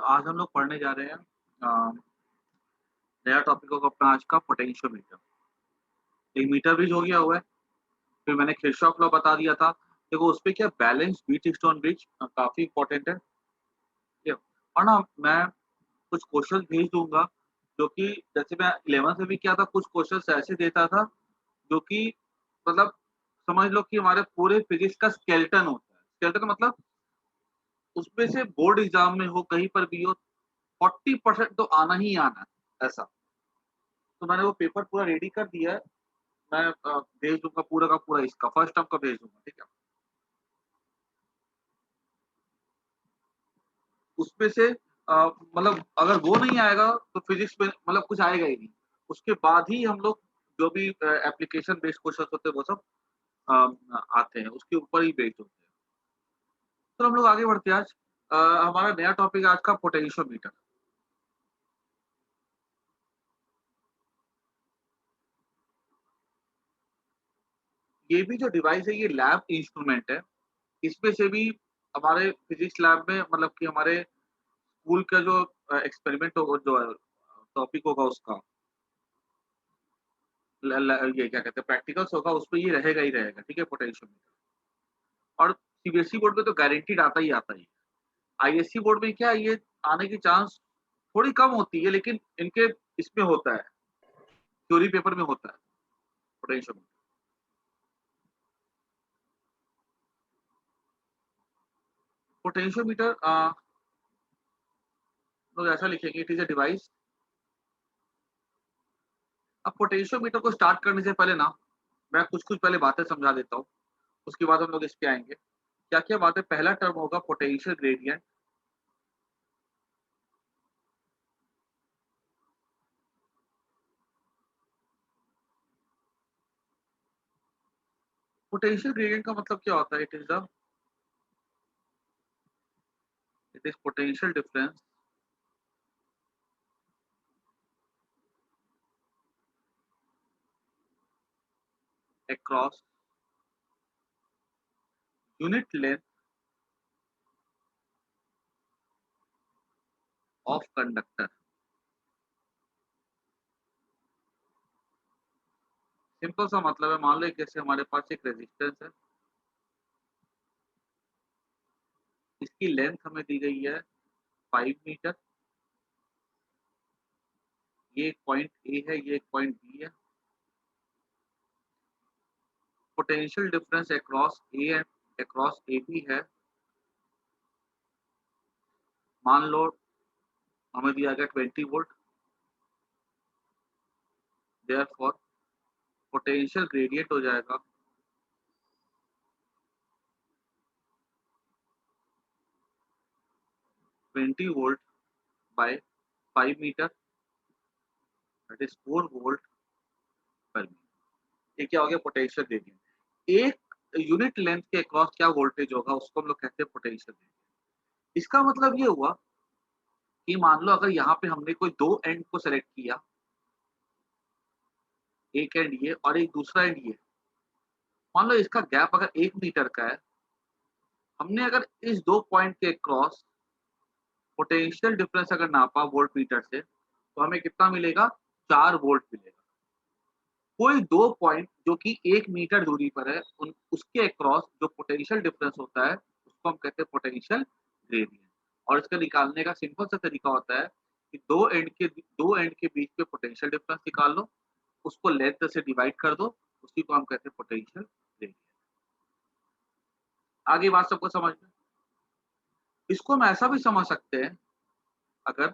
आज हम लोग पढ़ने जा रहे हैं अ, नया टॉपिक होगा अपना आज का पोटेंशियोमीटर। एक मीटर ब्रिज हो गया हुआ है, फिर मैंने किरचॉफ लॉ बता दिया था। देखो उसपे क्या बैलेंस व्हीट स्टोन ब्रिज काफ़ी इम्पोर्टेंट है, ठीक है? और ना मैं कुछ क्वेश्चन भेज दूँगा जो कि जैसे मैं 11th में भी किया था, कुछ क्वेश्चन्स ऐसे देता था जो कि मतलब समझ लो कि हमारे पूरे फिजिक्स का स्केलेटन होता है। स्केलेटन मतलब उसमें से बोर्ड एग्ज़ाम में हो, कहीं पर भी हो, 40% तो आना ही आना है, ऐसा। तो मैंने वो पेपर पूरा रेडी कर दिया है। मैं भेज दूँगा पूरा का पूरा इसका, फर्स्ट टर्म का भेज दूँगा, ठीक है? उसमें से मतलब अगर वो नहीं आएगा तो फिज़िक्स में मतलब कुछ आएगा ही नहीं। उसके बाद ही हम लोग जो भी एप्लीकेशन बेस्ड क्वेश्चन्स होते हैं वो सब आते हैं, उसके ऊपर ही बेस्ड होते हैं। तो हम लोग आगे बढ़ते हैं आज। हमारा नया टॉपिक है आज का पोटेंशियोमीटर। ये भी जो डिवाइस है ये लैब इंस्ट्रूमेंट है। इसमें से भी हमारे फिज़िक्स लैब में मतलब कि हमारे स्कूल का जो एक्सपेरिमेंट होगा जो टॉपिक होगा उसका ल ल ये क्या कहते हैं प्रैक्टिकल्स होगा उसमें ये रहेगा ही रहेगा, ठीक है? पोटेंशियोमीटर और सीबीएसई बोर्ड में तो गारंटीड आता ही आता ही है। आईएससी बोर्ड में क्या है ये आने की चांस थोड़ी कम होती है लेकिन इनके इसमें होता है, थ्योरी पेपर में होता है पोटेंशियोमीटर। पोटेंशियोमीटर लोग ऐसा लिखेंगे इट इज़ अ डिवाइस। अब पोटेंशियोमीटर को स्टार्ट करने से पहले ना मैं कुछ-कुछ पहले बातें समझा देता हूँ, उसके बाद हम लोग इस पे आएँगे। क्या-क्या बातें पहला टर्म होगा पोटेंशियल ग्रेडिएंट। पोटेंशियल ग्रेडिएंट का मतलब क्या होता है? It is potential difference across unit length of conductor. Simple सा मतलब है मान लो एक जैसे हमारे पास एक रेजिस्टेंस है, इसकी लेंथ हमें दी गई है 5 मीटर, ये एक पॉइंट ए है, ये एक पॉइंट बी है। Potential difference across A and across A B है, मान लो हमें दिया गया 20 वोल्ट, देयरफॉर पोटेंशियल ग्रेडिएंट हो जाएगा 20 volt by 5 metre that is 4 volt per metre. ये क्या हो गया पोटेंशियल ग्रेडिएंट। एक यूनिट लेंथ के अक्रॉस क्या वोल्टेज होगा उसको हम लोग कहते हैं पोटेंशियल ग्रेडिएंट। इसका मतलब ये हुआ कि मान लो अगर यहाँ पे हमने कोई 2 एंड को सेलेक्ट किया, एक एंड ये और एक दूसरा एंड ये। मान लो इसका गैप अगर 1 मीटर का है, हमने अगर इस 2 पॉइंट के क्रॉस पोटेंशियल डिफरेंस अगर नापा वोल्टमीटर से, तो हमें कितना मिलेगा? 4 वोल्ट मिलेगा। कोई 2 पॉइंट जो कि 1 मीटर दूरी पर है, उन उसके अक्रॉस जो पोटेंशियल डिफरेंस होता है, उसको हम कहते हैं पोटेंशियल ग्रेडिएंट। और इसका निकालने का सिंपल सा तरीका होता है कि 2 एंड के बीच में पोटेंशियल डिफरेंस निकाल लो, उसको लेंथ से डिवाइड कर दो, उसी को हम कहते हैं पोटेंशियल ग्रेडिएंट। आगे बात सबको समझ में? इसको हम ऐसा भी समझ सकते हैं, अगर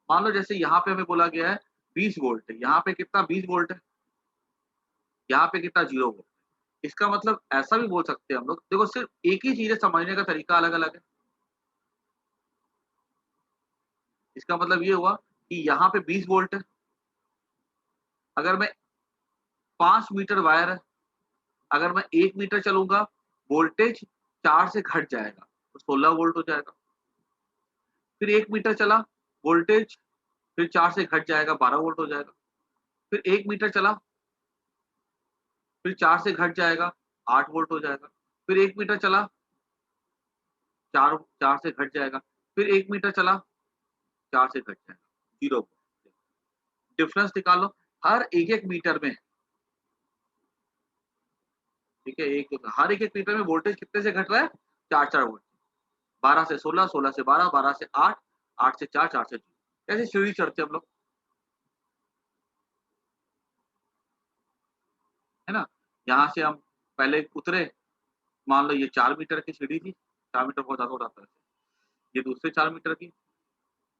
मान लो जैसे यहाँ पे हमें बोला गया है 20 वोल्ट है, यहाँ पे कितना 20 वोल्ट है, यहाँ पे कितना 0 वोल्ट है। इसका मतलब ऐसा भी बोल सकते हैं हम लोग, देखो सिर्फ एक ही चीज़ है, समझने का तरीका अलग-अलग है। इसका मतलब ये हुआ कि यहाँ पे 20 वोल्ट है, अगर मैं 5 मीटर वायर है, अगर मैं 1 मीटर चलूँगा, वोल्टेज 4 से घट जाएगा, तो 16 वोल्ट हो जाएगा। फिर 1 मीटर चला, वोल्टेज फिर 4 से घट जाएगा, 12 वोल्ट हो जाएगा। फिर 1 मीटर चला, फिर 4 से घट जाएगा, 8 वोल्ट हो जाएगा। फिर 1 मीटर चला, 4 4 से घट जाएगा। फिर 1 मीटर चला, 4 से घट जाएगा, 0 वोल्ट। डिफरेंस निकालो हर एक-एक मीटर में, ठीक है? हर एक-एक मीटर में वोल्टेज कितने से घट रहा है? 4-4 वोल्ट। 12 से 16, 16 से 12, 12 से 8, 8 से 4, 4 से 0। ऐसे सीढ़ी चढ़ते हम लोग, है ना? यहाँ से हम पहले उतरे, मान लो ये 4 मीटर की सीढ़ी थी, 4 मीटर बहुत ज़्यादा हो जाता है। ये दूसरे 4 मीटर की,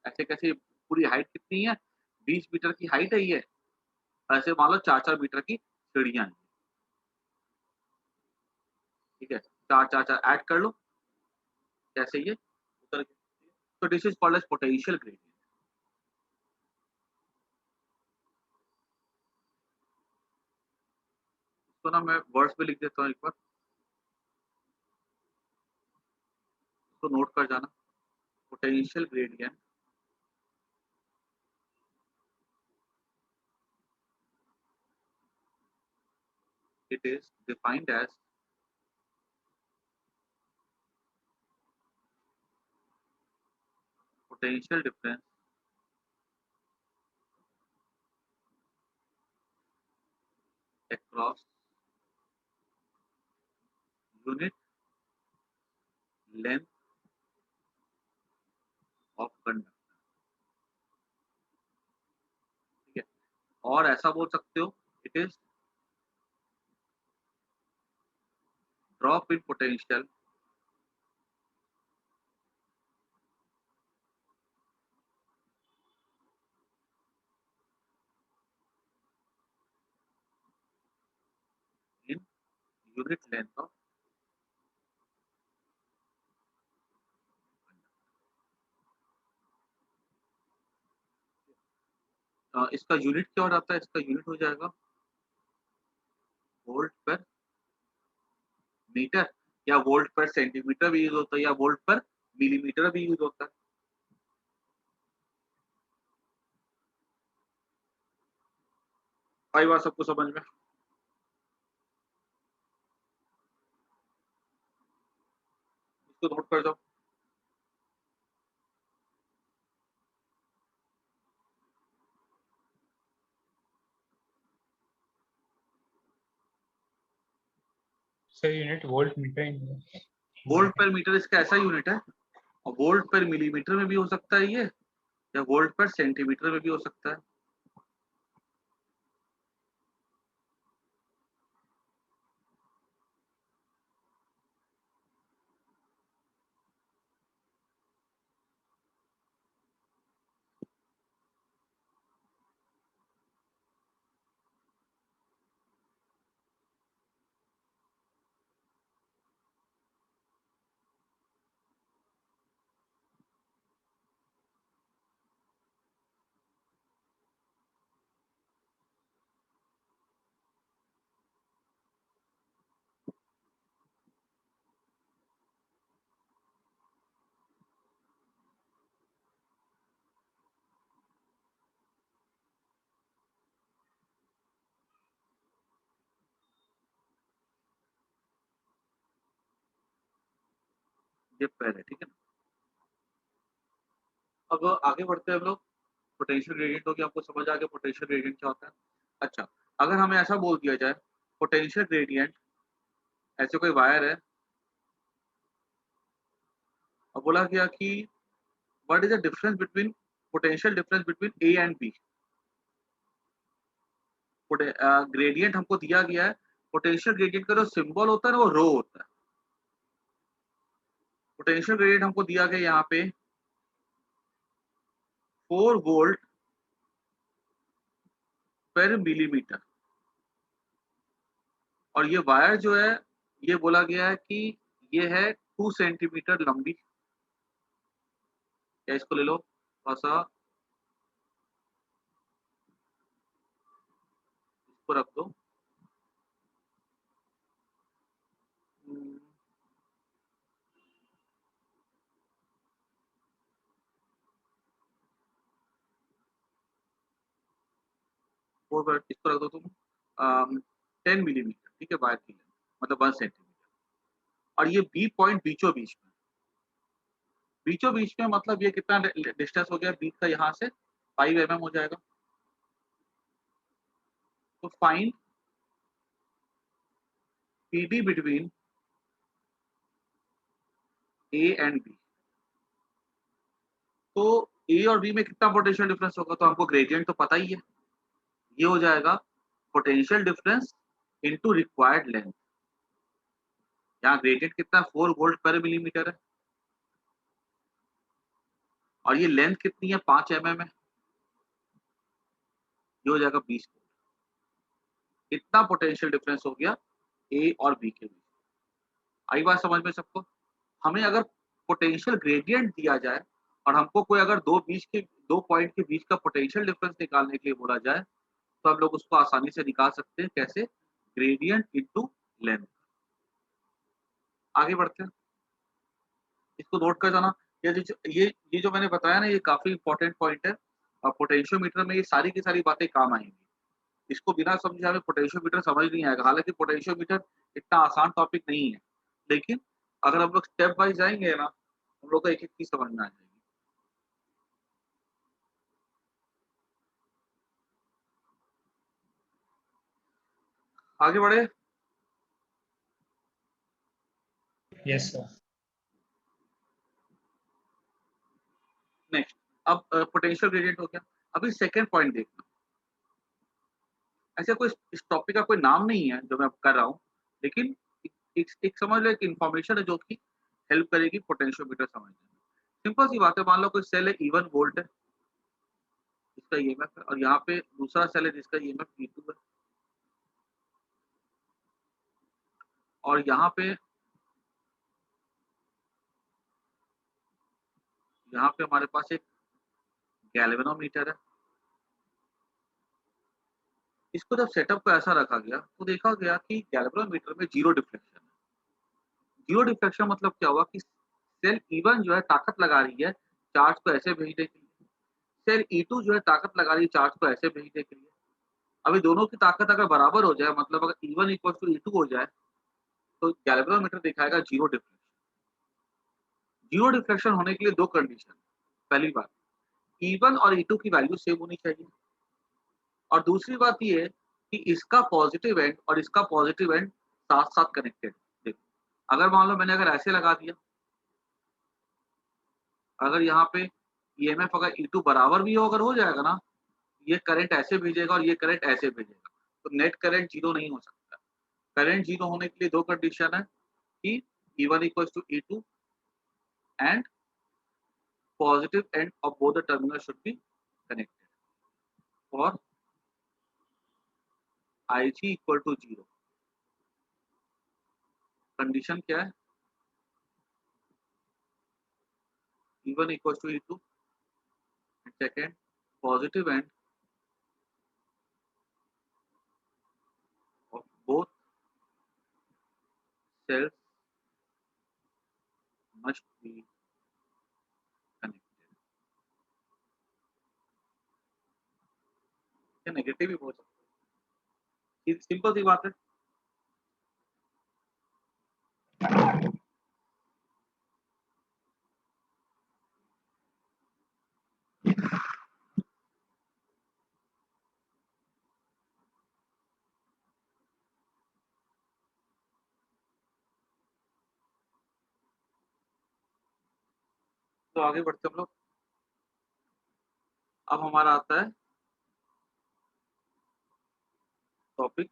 ऐसे कैसे पूरी हाइट कितनी है? 20 मीटर की हाइट है ये। ऐसे मान लो 4-4 मीटर की सीढ़ियाँ हैं, ठीक है? 4, 4, 4 ऐड कर लो, कैसे ये उतर के, तो this is called as potential gradient. इसको ना मैं वर्ड्स में लिख देता हूँ एक बार, इसको नोट कर जाना। Potential gradient it is defined as potential difference across unit length of conductor, ठीक है? और ऐसा बोल सकते हो, it is drop in potential in unit length of, इसका यूनिट क्या हो जाता है? इसका यूनिट हो जाएगा वोल्ट पर मीटर, या वोल्ट पर सेंटीमीटर भी यूज होता है, या वोल्ट पर मिलीमीटर भी यूज होता है। आई बात सबको समझ में? इसको नोट कर दो। सर यूनिट वोल्ट मीटर इन वोल्ट पर मीटर इसका ऐसा यूनिट है, और वोल्ट पर मिलीमीटर में भी हो सकता है ये, या वोल्ट पर सेंटीमीटर में भी हो सकता है। ये पहले, ठीक है ना? अब आगे बढ़ते हैं हम लोग। पोटेंशियल ग्रेडिएंट हो गया, आपको समझ आ गया पोटेंशियल ग्रेडिएंट क्या होता है। अच्छा, अगर हमें ऐसा बोल दिया जाए पोटेंशियल ग्रेडिएंट, ऐसे कोई वायर है और बोला गया कि what is the difference between potential difference between A and B. Gradient हमको दिया गया है, पोटेंशियल ग्रेडियंट का जो सिंबल होता है ना वो रो होता है। पोटेंशियल ग्रेडियंट हमको दिया गया यहाँ पे 4 वोल्ट पर मिलीमीटर, और ये वायर जो है, ये बोला गया है कि ये है 2 सेंटीमीटर लंबी, या इसको ले लो थोड़ा सा, इसको रख दो। 4 पर इसको रख दो तुम 10 मिलीमीटर, ठीक है? वायर की लेंथ मतलब 1 सेंटीमीटर, और ये बी पॉइंट बीचों बीच में, बीचों बीच में मतलब ये कितना डिस्टेंस हो गया बीच का, यहाँ से 5 mm हो जाएगा। तो find PD between A and B। तो A और B में कितना पोटेंशियल डिफरेंस होगा, तो हमको ग्रेडियंट तो पता ही है, ये हो जाएगा potential difference into required length. यहाँ ग्रेडियंट कितना 4 वोल्ट पर मिलीमीटर है और ये लेंथ कितनी है 5 mm है, ये हो जाएगा 20 वोल्ट। इतना पोटेंशियल डिफरेंस हो गया A और B के बीच। आई बात समझ में सबको? हमें अगर पोटेंशियल ग्रेडियंट दिया जाए और हमको कोई अगर दो पॉइंट के बीच का पोटेंशियल डिफरेंस निकालने के लिए बोला जाए, तो हम लोग उसको आसानी से निकाल सकते हैं। कैसे? Gradient into length. आगे बढ़ते हैं, इसको नोट कर जाना। ये जो मैंने बताया ना, ये काफी इंपॉर्टेंट पॉइंट है और पोटेंशियोमीटर में ये सारी की सारी बातें काम आएंगी। इसको बिना समझे हमें पोटेंशियोमीटर समझ नहीं आएगा। हालांकि पोटेंशियोमीटर इतना आसान टॉपिक नहीं है, लेकिन अगर हम लोग स्टेप वाइज जाएंगे ना, हम लोग को एक एक चीज समझ में आ जाएगी। आगे बढ़े। Yes sir. नेक्स्ट, अब पोटेंशियल ग्रेडियंट हो गया। अभी सेकंड पॉइंट देखना। ऐसे कोई इस टॉपिक का कोई नाम नहीं है जो मैं अब कर रहा हूँ, लेकिन एक समझ लो, एक इन्फॉर्मेशन है जो कि हेल्प करेगी पोटेंशियोमीटर समझने में। सिंपल सी बात है, मान लो कोई सेल है E1 वोल्ट है, इसका ईएमएफ है, और यहाँ पे दूसरा सेल है जिसका ईएमएफ E2 है, और यहाँ पे हमारे पास एक गैल्वेनोमीटर है। इसको जब सेटअप को ऐसा रखा गया तो देखा गया कि गैल्वेनोमीटर में जीरो डिफ्लेक्शन है। जीरो डिफ्लेक्शन मतलब क्या हुआ कि सेल E1 जो है ताकत लगा रही है चार्ज को ऐसे भेजने के लिए, सेल E2 जो है ताकत लगा रही है चार्ज को ऐसे भेजने के लिए। अभी दोनों की ताकत अगर बराबर हो जाए, मतलब अगर E1 इक्वल टू E2 हो जाए, तो गैल्वेनोमीटर दिखाएगा जीरो डिफ्लेक्शन। जीरो डिफ्लेक्शन होने के लिए दो कंडीशन। पहली बात, E1 और E2 की वैल्यू सेम होनी चाहिए, और दूसरी बात ये है कि इसका पॉजिटिव एंड और इसका पॉजिटिव एंड साथ साथ कनेक्टेड। देखो, अगर मान लो मैंने अगर ऐसे लगा दिया, अगर यहाँ पे ईएमएफ अगर E2 बराबर भी हो, अगर हो जाएगा ना, ये करंट ऐसे भेजेगा और ये करंट ऐसे भेजेगा, तो नेट करंट जीरो नहीं हो सकता। करंट जीरो होने के लिए दो कंडीशन है कि E1 equal to E2 and positive end of both the terminals should be connected for Ig equal to 0। Condition क्या है? E1 equals to E2 and second, positive end of both cells must be connected। ये negative भी हो सकता है, simple सी बात है। तो आगे बढ़ते हम लोग। अब हमारा आता है टॉपिक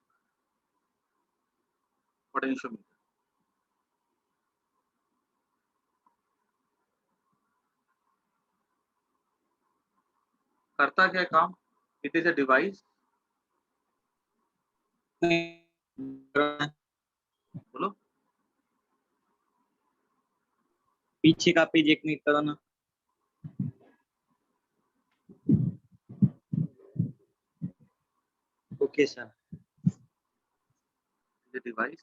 पोटेंशियोमीटर। करता क्या काम? It is a device. बोलो। पीछे का पेज एक मिनट कराना। Okay sir. The device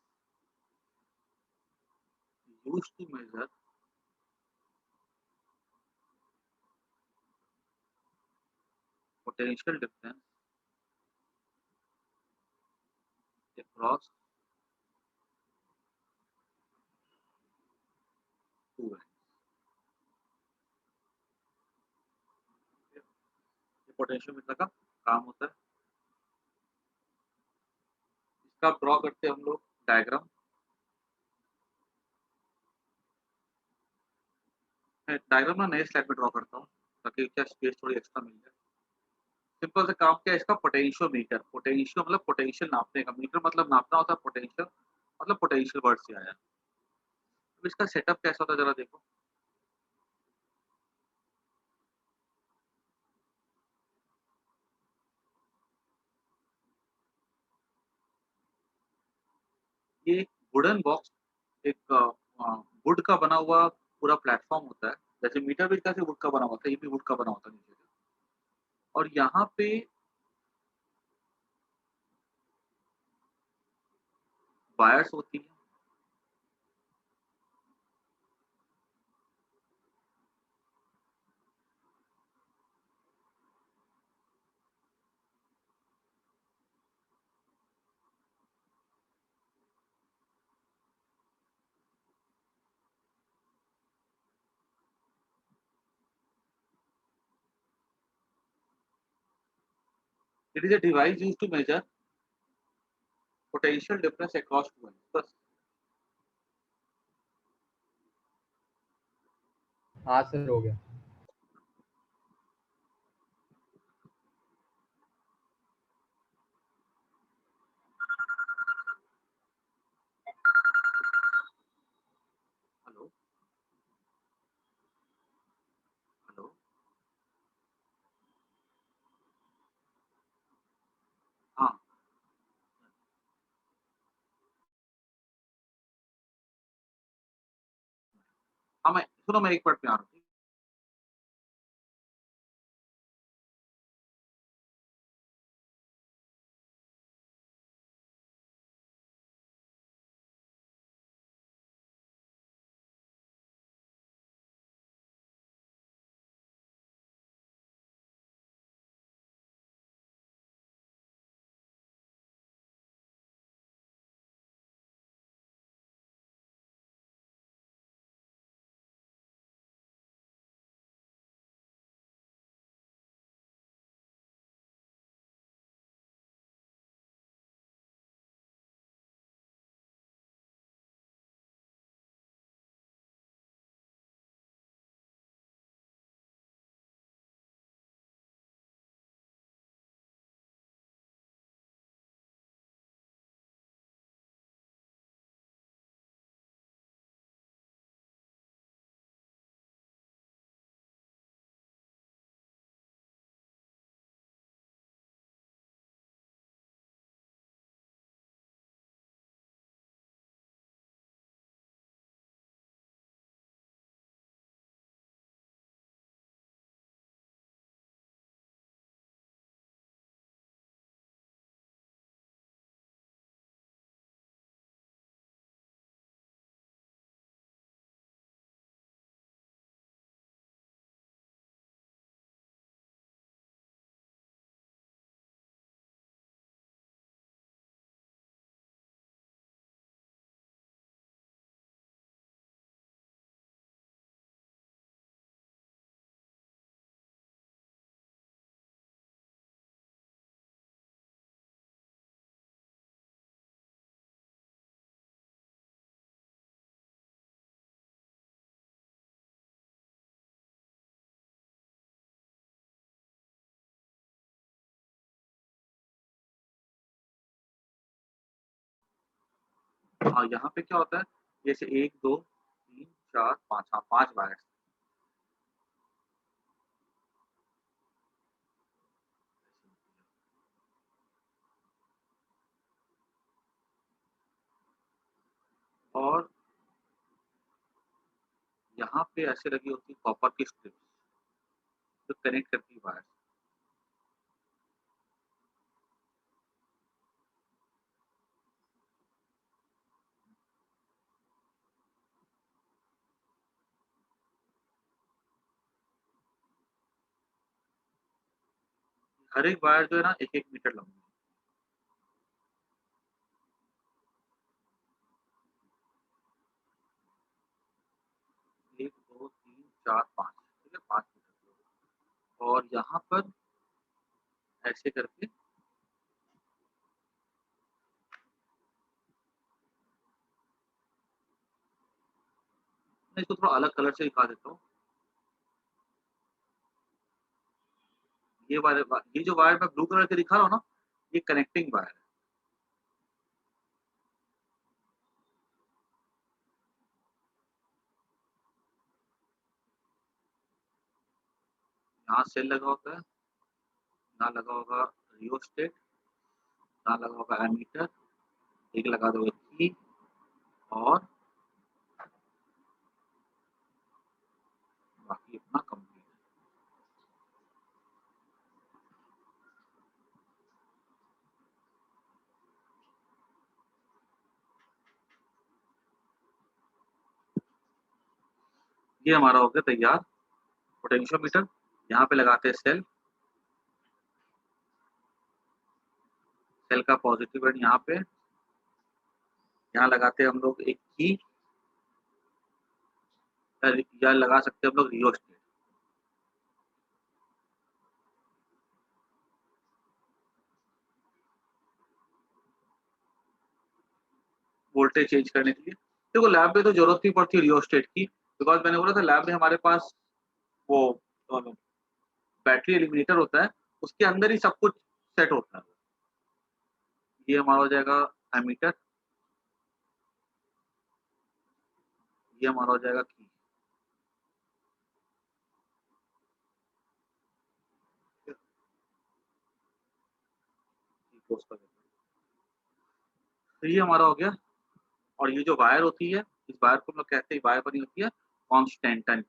used to measure potential difference across two ends। Potentiometer का काम होता है। इसका ड्रॉ करते हैं हम लोग डायग्राम। मैं डायग्राम ना नए स्लाइड में ड्रॉ करता हूँ ताकि क्या स्पेस थोड़ी एक्स्ट्रा मिल जाए। सिंपल सा काम क्या है इसका, पोटेंशियोमीटर। पोटेंशियो मतलब पोटेंशियल नापने का, मीटर मतलब नापना होता है, पोटेंशियल मतलब पोटेंशियल वर्ड से आया है। अब इसका सेटअप कैसा होता है जरा देखो। ये एक वुडन बॉक्स, एक वुड का बना हुआ पूरा प्लेटफॉर्म होता है। जैसे मीटर भी कैसे वुड का बना होता है, ये भी वुड का बना होता है नीचे से। और यहाँ पे वायर्स होती हैं। It is a device used to measure potential difference across two points. बस। हाँ सर हो गया। Hello hello. हाँ हाँ, मैं सुनो, मैं एक मिनट में आ रहा हूँ। हाँ, यहाँ पे क्या होता है, जैसे 1 2 3 4 5, हाँ 5 वायर्स। और यहाँ पे ऐसे लगी होती है कॉपर की स्ट्रिप्स जो कनेक्ट करती है वायर्स। हर एक वायर जो है ना 1-1 मीटर लंबी है। 1 2 3 4 5, ठीक है, 5 मीटर। और यहाँ पर ऐसे करके मैं इसको थोड़ा अलग कलर से दिखा देता हूँ। ये वाले ये जो वायर मैं ब्लू कलर के दिखा रहा हूँ ना, ये कनेक्टिंग वायर है। यहाँ सेल लगा होता है, यहाँ लगा होगा रियोस्टेट, यहाँ लगा होगा एमीटर, एक लगा दोगे की, और बाकी अपना कंप्लीट। ये हमारा हो गया तैयार पोटेंशियोमीटर। यहाँ पे लगाते हैं सेल, सेल का पॉजिटिव एंड यहाँ पे, यहाँ लगाते हैं हम लोग एक की, या लगा सकते हैं हम लोग रियोस्टेट। वोल्टेज चेंज करने के लिए देखो लैब में तो जरूरत नहीं पड़ती रियोस्टेट की, बिकॉज मैंने बोला था लैब में हमारे पास वो बैटरी एलिमिनेटर होता है, उसके अंदर ही सब कुछ सेट होता है। ये हमारा हो जाएगा एमीटर, ये हमारा हो जाएगा की। तो ये हमारा हो गया। और ये जो वायर होती है, इस वायर को हम लोग कहते हैं, वायर बनी होती है कॉन्स्टेंटन।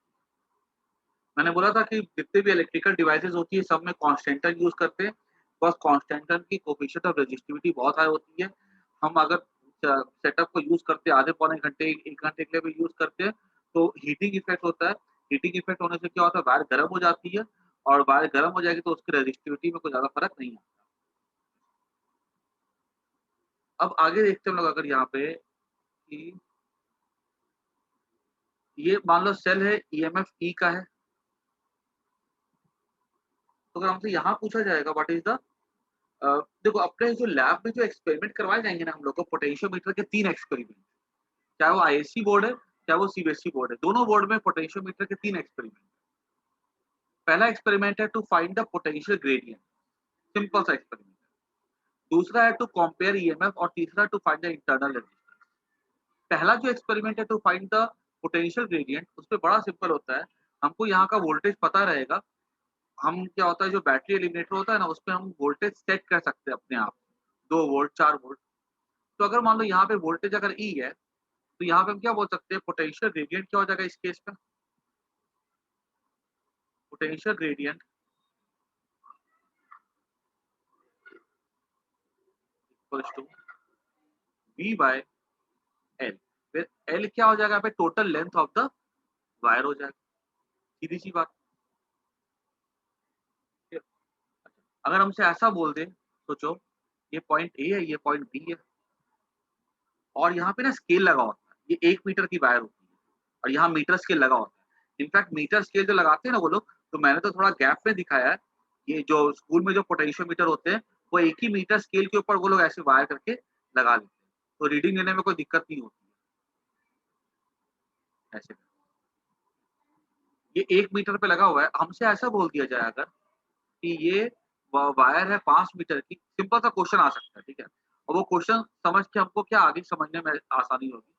मैंने बोला था कि जितने भी इलेक्ट्रिकल डिवाइसेस होती है सब में कॉन्स्टेंटन यूज करते हैं, बस कॉन्स्टेंटन की कोफिशिएंट ऑफ रेजिस्टिविटी बहुत हाई होती है। हम अगर सेटअप को यूज करते आधे पौने घंटे 1 घंटे के लिए भी यूज करते हैं तो हीटिंग इफेक्ट होता है। हीटिंग इफेक्ट होने से क्या होता है, वायर गर्म हो जाती है, और वायर गर्म हो जाएगी तो उसकी रेजिस्टिविटी में कोई ज्यादा फर्क नहीं आता। अब आगे देखते हैं हम लोग, अगर यहाँ पे कि ये मान लो सेल है ईएमएफ ई का है, तो अगर हमसे यहाँ पूछा जाएगा व्हाट इज द देखो अपने जो लैब में जो एक्सपेरिमेंट करवाए जाएंगे ना हम लोग को, पोटेंशियोमीटर के 3 एक्सपेरिमेंट, चाहे वो आईएससी बोर्ड है चाहे वो सीबीएसई बोर्ड है, दोनों बोर्ड में पोटेंशियोमीटर के 3 एक्सपेरिमेंट। पहला एक्सपेरिमेंट है to find the potential gradient, simple सा एक्सपेरिमेंट। दूसरा है टू कंपेयर ईएमएफ, और तीसरा to find the internal resistance. पहला जो एक्सपेरिमेंट है to find the potential gradient, उसमें बड़ा सिंपल होता है, हमको यहाँ का वोल्टेज पता रहेगा। हम क्या होता है, जो बैटरी एलिमिनेटर होता है ना, उसमें हम वोल्टेज सेट कर सकते हैं अपने आप, 2 वोल्ट 4 वोल्ट। तो अगर मान लो यहाँ पे वोल्टेज अगर ई है, तो यहाँ पे हम क्या बोल सकते हैं, पोटेंशियल ग्रेडियंट क्या हो जाएगा इस केस में, potential gradient equals to V by L. फिर एल क्या हो जाएगा, यहाँ पे total length of the wire हो जाएगा, सीधी सी बात। अगर हमसे ऐसा बोल दे, सोचो ये पॉइंट ए है, ये पॉइंट बी है, और यहाँ पे ना स्केल लगा होता है, ये 1 मीटर की वायर होती है, और यहाँ मीटर स्केल लगा होता है। इनफैक्ट मीटर स्केल जो लगाते हैं ना वो लोग, तो मैंने तो थोड़ा गैप में दिखाया है। ये जो स्कूल में जो पोटेंशियोमीटर होते हैं, वो एक ही मीटर स्केल के ऊपर वो लोग ऐसे वायर करके लगा लेते हैं, तो रीडिंग लेने में कोई दिक्कत नहीं होती है ऐसे। ये 1 मीटर पे लगा हुआ है, हमसे ऐसा बोल दिया जाए अगर कि ये वायर है 5 मीटर की, सिंपल सा क्वेश्चन आ सकता है, ठीक है। और वो क्वेश्चन समझ के हमको क्या आगे समझने में आसानी होगी।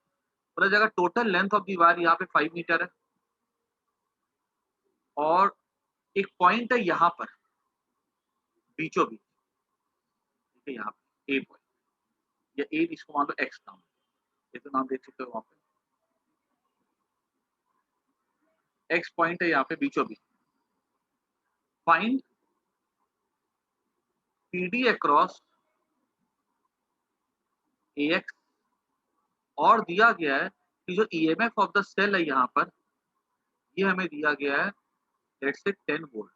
पता जगह total length of the wire यहाँ पे 5 मीटर है, और एक पॉइंट है यहाँ पर बीचों बीच, ठीक है, यहाँ पे ए पॉइंट, या ए इसको मान लो एक्स नाम, ये तो नाम देख सकते हो वहां पे एक्स पॉइंट है यहाँ पे बीचों बीच। फाइंड पीडी अक्रॉस ए एक्स, और दिया गया है कि जो ईएमएफ ऑफ द सेल है यहाँ पर, ये हमें दिया गया है लेट्स से 10 वोल्ट,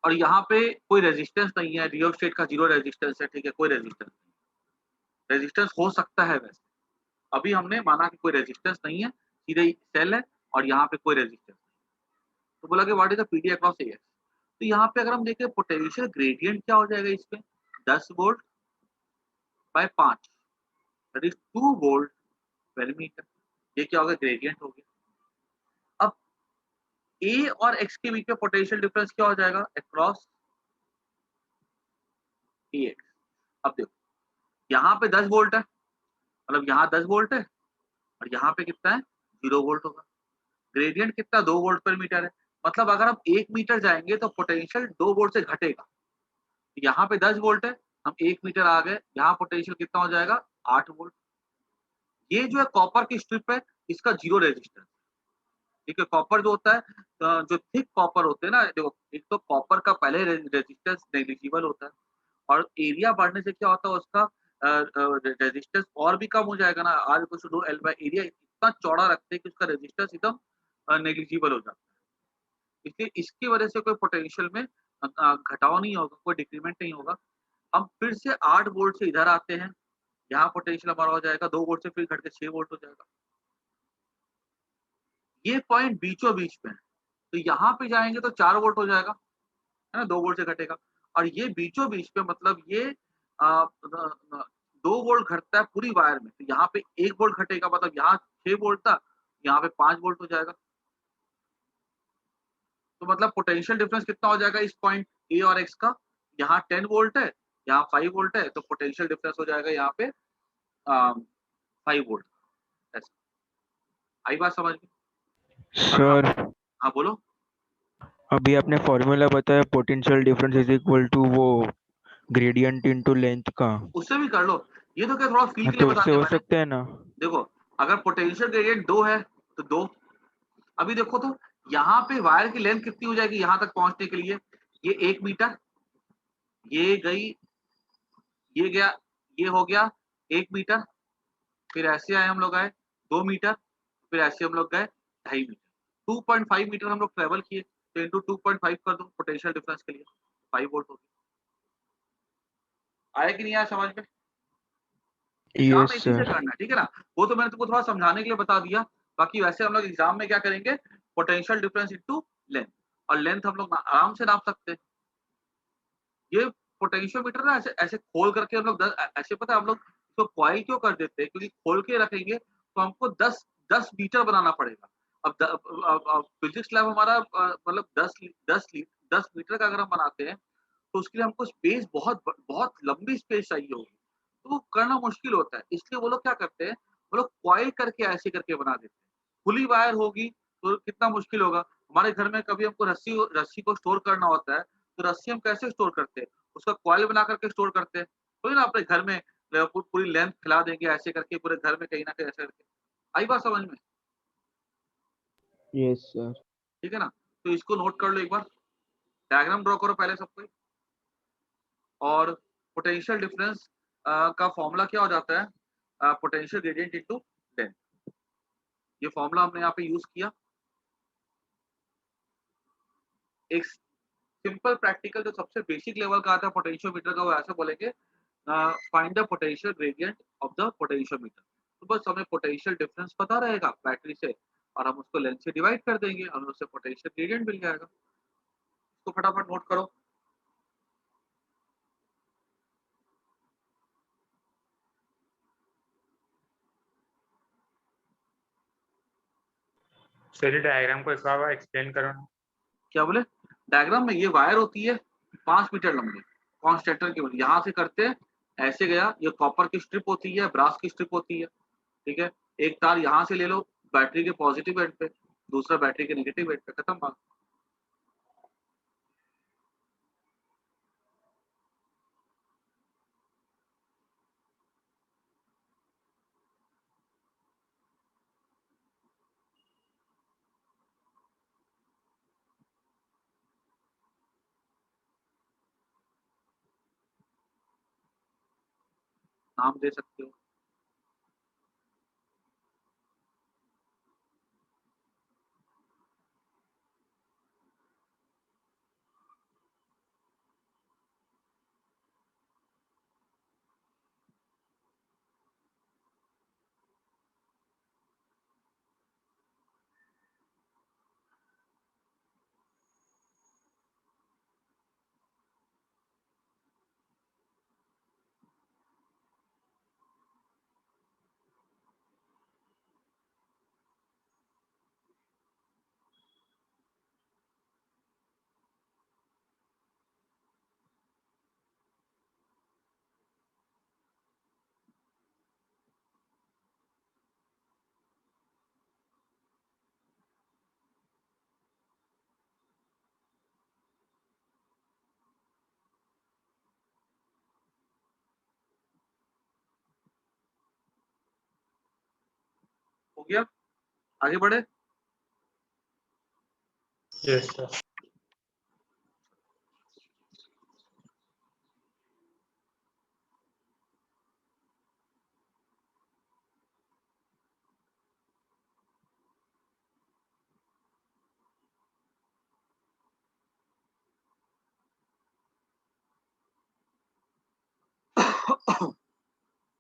और यहाँ पे कोई रेजिस्टेंस नहीं है, रियोस्टेट का 0 रेजिस्टेंस है, ठीक है, कोई रेजिस्टेंस नहीं। रेजिस्टेंस हो सकता है वैसे, अभी हमने माना कि कोई रेजिस्टेंस नहीं है, सीधे सेल है और यहाँ पे कोई रेजिस्टेंस नहीं। तो बोला कि what is the PD across A x. तो यहाँ पे अगर हम देखें पोटेंशियल ग्रेडियंट क्या हो जाएगा इसमें, 10 volt by 5 that is 2 volt per metre. ये क्या होगा, ग्रेडियंट हो गया। अब ए और एक्स के बीच में पोटेंशियल डिफरेंस क्या हो जाएगा, अक्रॉस ए एक्स। अब देखो यहाँ पे 10 वोल्ट है, मतलब यहाँ 10 वोल्ट है और यहाँ पे कितना है, 0 वोल्ट होगा। ग्रेडियंट कितना, 2 वोल्ट पर मीटर है। मतलब अगर हम 1 मीटर जाएंगे तो पोटेंशियल 2 वोल्ट से घटेगा। यहाँ पे 10 वोल्ट है, हम 1 मीटर आ गए, यहाँ पोटेंशियल कितना हो जाएगा, 8 वोल्ट। ये जो है कॉपर की स्ट्रिप है, इसका जीरो रेजिस्टेंस। ठीक है, कॉपर जो होता है, जो थिक कॉपर होते हैं ना, देखो एक तो कॉपर का पहले रेजिस्टेंस नेग्लिजिबल होता है, और एरिया बढ़ने से क्या होता है उसका रेजिस्टेंस और भी कम हो जाएगा ना। R equal to L by area इतना चौड़ा रखते हैं कि उसका रेजिस्टेंस एकदम नेग्लिजिबल हो जाता है। इसलिए इसकी वजह से कोई पोटेंशियल में घटाव नहीं होगा, कोई डिक्रीमेंट नहीं होगा। हम फिर से 8 वोल्ट से इधर आते हैं, यहाँ पोटेंशियल हमारा हो जाएगा 2 वोल्ट से फिर घट के 6 वोल्ट हो जाएगा। ये पॉइंट बीचों बीच में है, तो यहाँ पे जाएंगे तो 4 वोल्ट हो जाएगा, है ना, 2 वोल्ट से घटेगा। और ये बीचों बीच में मतलब ये 2 वोल्ट घटता है पूरी वायर में, तो यहाँ पे 1 वोल्ट घटेगा, मतलब यहाँ 6 वोल्ट था, यहाँ पे 5 वोल्ट हो जाएगा। तो मतलब पोटेंशियल डिफरेंस कितना हो जाएगा इस पॉइंट ए और एक्स का, यहाँ 10 वोल्ट है, यहाँ 5 वोल्ट है, तो पोटेंशियल डिफरेंस हो जाएगा यहाँ पे 5 वोल्ट। ऐसा आई बात समझ में? अगर सर हाँ बोलो। अभी आपने फॉर्मूला बताया potential difference is equal to वो ग्रेडियंट इनटू लेंथ का। उससे भी कर लो, ये तो क्या थोड़ा फील हाँ, के लिए तो बता उससे दिया हो मैंने। सकता है ना। देखो अगर पोटेंशियल ग्रेडियंट 2 है तो 2, अभी देखो तो यहाँ पे वायर की लेंथ कितनी हो जाएगी यहाँ तक पहुंचने के लिए, ये 1 मीटर, ये गई, ये गया, ये हो गया 1 मीटर, फिर ऐसे आए हम लोग आए 2 मीटर, फिर ऐसे हम लोग गए 2.5 मीटर, 2.5 मीटर हम लोग ट्रेवल किए, तो इंटू 2.5 कर दो पोटेंशियल डिफरेंस के लिए, 5 वोल्ट हो गया। आया कि नहीं आया समझ में? एग्जाम यस में इसी से सर। करना है, ठीक है ना। वो तो मैंने तुमको थोड़ा समझाने के लिए बता दिया, बाकी वैसे हम लोग एग्जाम में क्या करेंगे, पोटेंशियल डिफरेंस इनटू लेंथ, और लेंथ हम लोग आराम से नाप सकते हैं। ये पोटेंशियोमीटर ना ऐसे ऐसे खोल करके हम लोग ऐसे, पता है हम लोग इसको कॉइल क्यों कर देते हैं, क्योंकि खोल के रखेंगे तो हमको 10 मीटर बनाना पड़ेगा। अब फिजिक्स लैब हमारा मतलब 10 मीटर का अगर हम बनाते हैं तो उसके लिए हमको स्पेस बहुत लंबी स्पेस चाहिए होगी, तो वो करना मुश्किल होता है। इसलिए वो लोग क्या करते हैं, वो लोग कॉइल करके ऐसे करके बना देते हैं। खुली वायर होगी तो कितना मुश्किल होगा। हमारे घर में कभी हमको रस्सी रस्सी को स्टोर करना होता है, तो रस्सी हम कैसे स्टोर करते हैं, उसका कॉइल बना करके स्टोर करते हैं। तो ना अपने घर में पूरी लेंथ फैला देंगे ऐसे करके पूरे घर में कहीं ना कहीं ऐसे करके। आई बात समझ में? Yes sir. ठीक है ना। तो इसको नोट कर लो एक बार, डायग्राम ड्रॉ करो पहले सबको। और पोटेंशियल डिफरेंस का फॉर्मूला क्या हो जाता है, पोटेंशियल ग्रेडियंट इनटू लेंथ। ये फॉर्मूला हमने यहाँ पे यूज किया। एक सिंपल प्रैक्टिकल जो सबसे बेसिक लेवल का आता है पोटेंशियोमीटर का, वो ऐसे बोलेंगे, find the potential gradient of the potentiometer. तो बस हमें पोटेंशियल डिफरेंस पता रहेगा बैटरी से, और हम उसको लेंथ से डिवाइड कर देंगे, हमें उससे पोटेंशियल ग्रेडियंट मिल जाएगा। तो फटाफट नोट करो। सर ये डायग्राम को एक बार एक्सप्लेन करो ना। क्या बोले, डायग्राम में ये वायर होती है 5 मीटर लंबी, कॉन्स्टेंटर की बनी, यहाँ से करते हैं ऐसे गया, ये कॉपर की स्ट्रिप होती है, ब्रास की स्ट्रिप होती है। ठीक है, एक तार यहाँ से ले लो बैटरी के पॉजिटिव एंड पे, दूसरा बैटरी के नेगेटिव एंड पे, खत्म बात। नाम दे सकते हो। गया, आगे बढ़े। Yes, sir.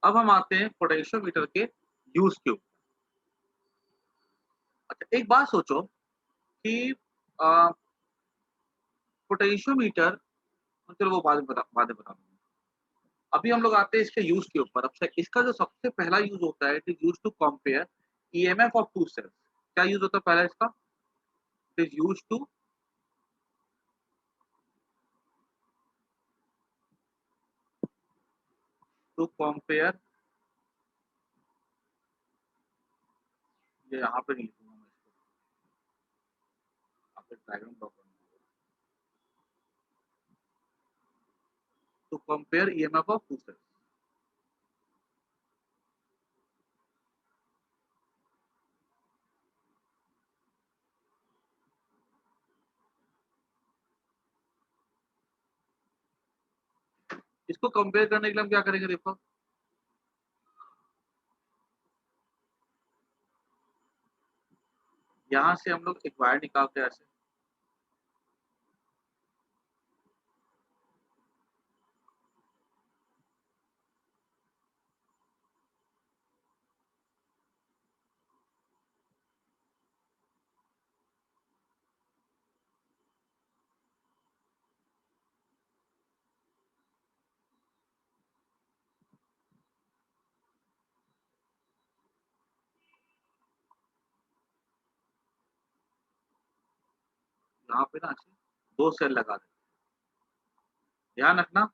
अब हम आते हैं पोटेंशियोमीटर के यूज के ऊपर। अच्छा, एक बात सोचो कि पोटेंशियोमीटर, चलो वो बाद में बता दूंगा। अभी हम लोग आते हैं इसके यूज के ऊपर। अब इसका जो सबसे पहला यूज होता है, it is use to compare EMF of two cells. क्या यूज होता है पहला इसका? It is use to compare, ये यहाँ पे नहीं लिखूंगा मैं इसको, आपके डायग्राम ड्रॉ करना होगा। To compare EMF of two cells. इसको कंपेयर करने के लिए हम क्या करेंगे, देखो यहाँ से हम लोग एक वायर निकालते हैं ऐसे, यहाँ पे ना ऐसे दो सेल लगा देते। ध्यान रखना,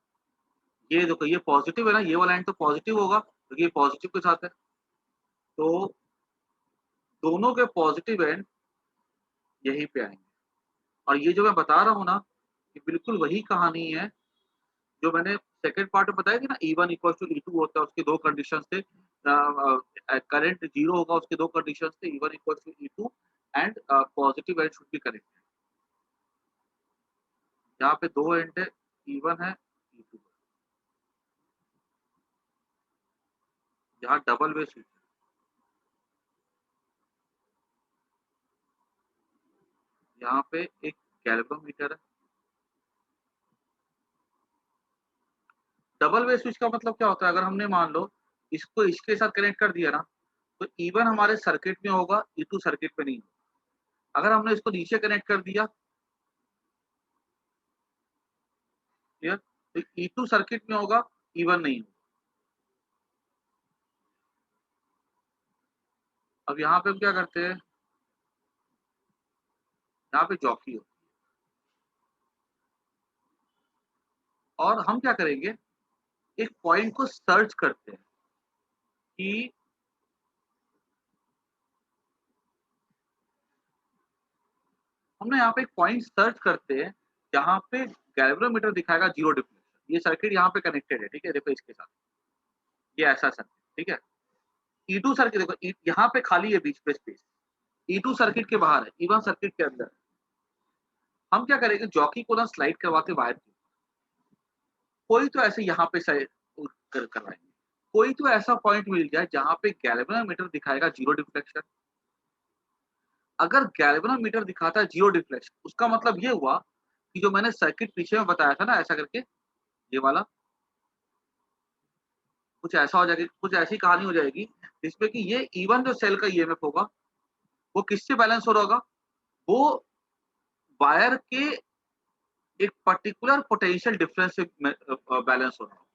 ये देखो ये पॉजिटिव है ना, ये वाला एंड तो पॉजिटिव होगा क्योंकि ये पॉजिटिव के साथ है। तो दोनों के पॉजिटिव एंड यहीं पे आएंगे। और ये जो मैं बता रहा हूँ ना, ये बिल्कुल वही कहानी है जो मैंने सेकंड पार्ट में बताया कि ना, E1 इक्वल टू E2 होता है, उसके दो कंडीशन थे। करंट जीरो होगा, उसके दो कंडीशन थे, E1 equal to E2 and positive end should be connected. यहाँ पे दो एंड है, E1 है, E2 है। यहाँ डबल वे स्विच है। यहाँ पे एक गैल्वेनोमीटर है। डबल वे स्विच का मतलब क्या होता है? अगर हमने मान लो इसको इसके साथ कनेक्ट कर दिया ना, तो E1 हमारे सर्किट में होगा, E2 सर्किट में नहीं होगा। अगर हमने इसको नीचे कनेक्ट कर दिया, क्लियर, तो E2 सर्किट में होगा, E1 नहीं होगा। अब यहाँ पे हम क्या करते हैं, यहाँ पे जॉकी होती है, और हम क्या करेंगे, एक पॉइंट को सर्च करते हैं कि हमने यहाँ पे एक पॉइंट सर्च करते हैं जहाँ पे गैल्वेनोमीटर दिखाएगा जीरो डिफ्लेक्शन। ये सर्किट यहाँ पे कनेक्टेड है, ठीक है, देखो इसके साथ, ये ऐसा सर्किट, ठीक है। E2 सर्किट देखो, यहाँ पे खाली है बीच में स्पेस, E2 सर्किट के बाहर है, E1 सर्किट के अंदर है। हम क्या करेंगे, जॉकी को ना स्लाइड करवाते वायर की, कोई तो ऐसे यहाँ पे करवाएंगे, कोई तो ऐसा पॉइंट मिल जाए जहाँ पे गैल्वेनोमीटर दिखाएगा जीरो डिफ्लेक्शन। अगर गैल्वेनोमीटर दिखाता है जीरो डिफ्लेक्शन, उसका मतलब ये हुआ कि जो मैंने सर्किट पीछे में बताया था ना ऐसा करके, ये वाला कुछ ऐसा हो जाएगा, कुछ ऐसी कहानी हो जाएगी जिसमें कि ये E1 जो सेल का ईएमएफ होगा वो किससे बैलेंस हो रहा होगा, वो वायर के एक पर्टिकुलर पोटेंशियल डिफरेंस से बैलेंस हो रहा होगा।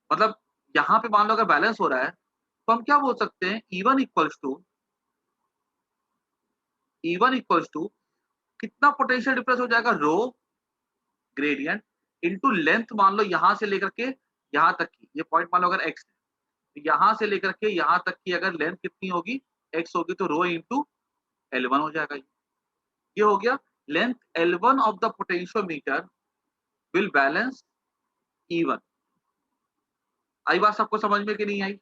मतलब यहाँ पे मान लो अगर बैलेंस हो रहा है तो हम क्या बोल सकते हैं, E1 इक्वल्स टू कितना पोटेंशियल डिफरेंस हो जाएगा, रो ग्रेडियंट इनटू लेंथ। मान लो यहाँ से लेकर के यहाँ तक की, ये पॉइंट मान लो अगर x है, तो यहाँ से लेकर के यहाँ तक की अगर लेंथ कितनी होगी, x होगी, तो रो इंटू L1 हो जाएगा। ये हो गया length L1 of the potentiometer will balance E1। आई बात सबको समझ में कि नहीं आई?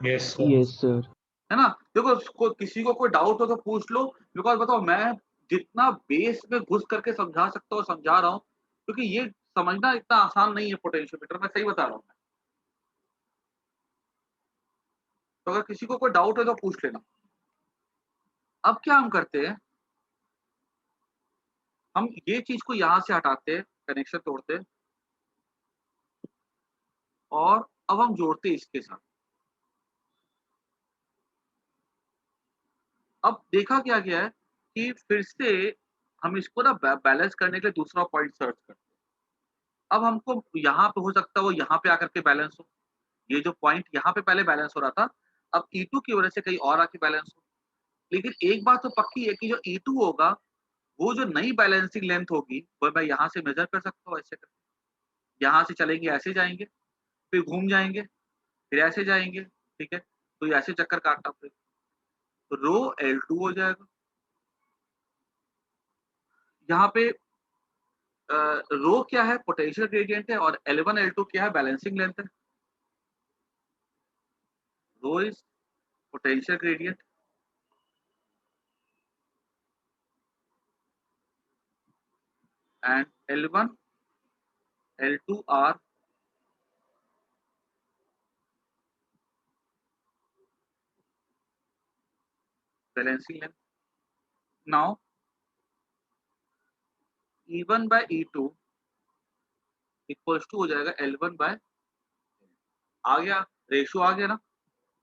Yes, sir. Yes, sir. है ना? देखो किसी को कोई डाउट हो तो पूछ लो, बिकॉज़ बताओ मैं जितना बेस में घुस करके समझा सकता हूँ समझा रहा हूँ, क्योंकि ये समझना इतना आसान नहीं है पोटेंशियोमीटर, मैं सही बता रहा हूँ मैं। तो अगर किसी को कोई डाउट है तो पूछ लेना। अब क्या हम करते हैं, हम ये चीज़ को यहाँ से हटाते हैं, कनेक्शन तोड़ते हैं और अब हम जोड़ते हैं इसके साथ। अब देखा क्या गया है कि फिर से हम इसको ना बैलेंस करने के लिए दूसरा पॉइंट सर्च करते हैं। अब हमको यहाँ पे हो सकता है वो यहाँ पे आकर के बैलेंस हो। ये जो पॉइंट यहाँ पे पहले बैलेंस हो रहा था, अब E2 की वज़ह से कहीं और आके बैलेंस हो। लेकिन एक बात तो पक्की है कि जो E2 होगा, वो जो नई बैलेंसिंग लेंथ होगी, वो मैं यहाँ से मेज़र कर सकता हूँ ऐसे करके। यहाँ से चलेंगे ऐसे जाएँगे, फिर घूम जाएँगे, फिर ऐसे जाएँगे, ठीक है? तो ये ऐसे चक्कर काटना फिर। तो रो L2 हो जाएगा। यहाँ पे रो क्या है? पोटेंशियल ग्रेडिएंट है और L1 L2 क्या है? बैलेंसिंग लेंथ है। Rho is potential gradient and L1, L2 are balancing length. Now E1 by E2 equals to हो जाएगा L1 बाय आ गया, रेशियो आ गया ना?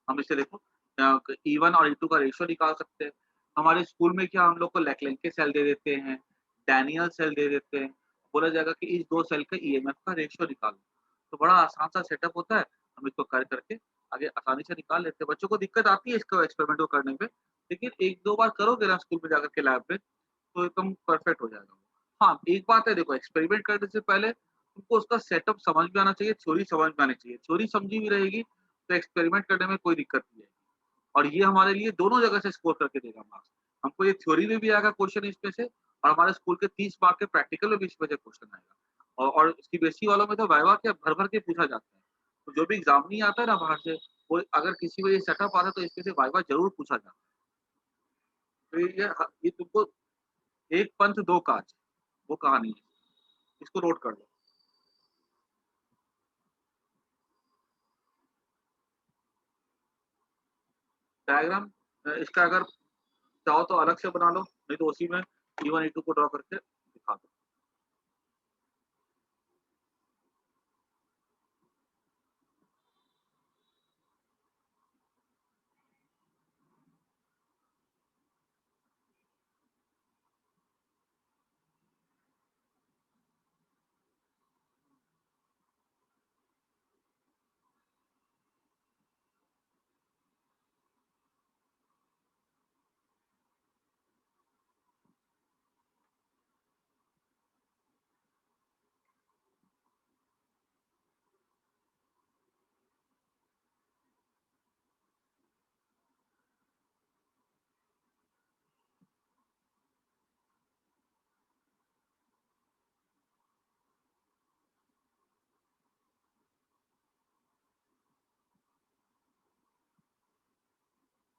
हम इसे देखो E1 और E2 का रेशियो निकाल सकते हैं। हमारे स्कूल में क्या हम लोग को लेक्लेंके सेल दे देते हैं, डैनियल सेल दे देते हैं। बोला जाएगा कि इस 2 सेल के ईएमएफ का रेशियो निकालो। तो बड़ा आसान सा सेटअप होता है, हम इसको कर करके आगे आसानी से निकाल लेते हैं। बच्चों को दिक्कत आती है इसको एक्सपेरिमेंट को करने में, लेकिन 1-2 बार करोगे ना स्कूल में जाकर के लैब में, तो एकदम परफेक्ट हो जाएगा। हाँ, एक बात है देखो एक्सपेरिमेंट करने से पहले तुमको उसका सेटअप समझ में आना चाहिए, थ्योरी समझ में आनी चाहिए। थ्योरी समझी हुई रहेगी, तो एक्सपेरिमेंट करने में कोई दिक्कत नहीं आएगी। और ये हमारे लिए दोनों जगह से स्कोर करके देगा मार्क्स। हमको ये थ्योरी में भी आएगा क्वेश्चन इसमें से और हमारे स्कूल के 30 मार्क के प्रैक्टिकल में भी इसमें से क्वेश्चन आएगा। और इसकी बेसिक वालों में तो वाइवा क्या भर-भर के पूछा जाता है। तो जो भी एग्ज़ाम नहीं आता है ना बाहर से, वो अगर किसी में ये सेटअप आता है तो इसमें से वाइवा ज़रूर पूछा जाता है। तो ये तुमको एक पंथ दो काज, वो कहानी है। इसको नोट कर लो। डायग्राम इसका अगर चाहो तो अलग से बना लो, नहीं तो उसी में E1 E2 को ड्रॉ करके दिखा दो।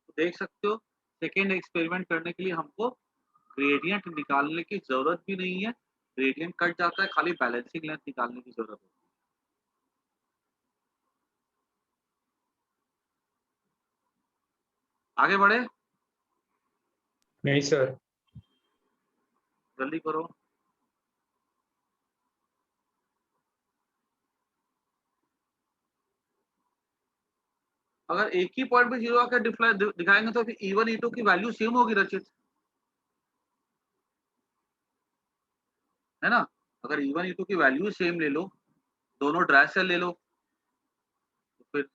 तो देख सकते हो सेकंड एक्सपेरिमेंट करने के लिए हमको ग्रेडिएंट निकालने की ज़रूरत भी नहीं है। ग्रेडिएंट कट जाता है, खाली बैलेंसिंग लेंथ निकालने की ज़रूरत होती है। आगे बढ़े? नहीं सर। जल्दी करो। अगर एक ही पॉइंट पे 0 आकर दिखाएँगे तो फिर E1 E2 की वैल्यू सेम होगी रचित, है ना? अगर E1 E2 की वैल्यू सेम ले लो, दोनों ड्राई सेल ले लो, तो फिर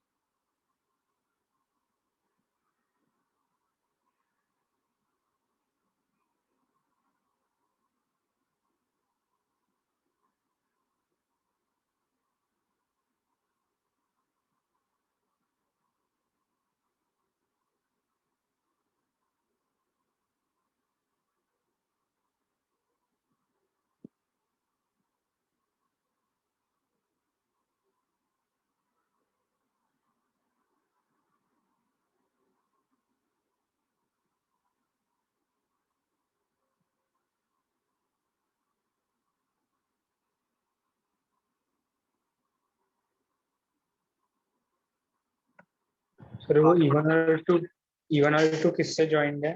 सर वो आगे इवन और टू किससे ज्वाइंट है?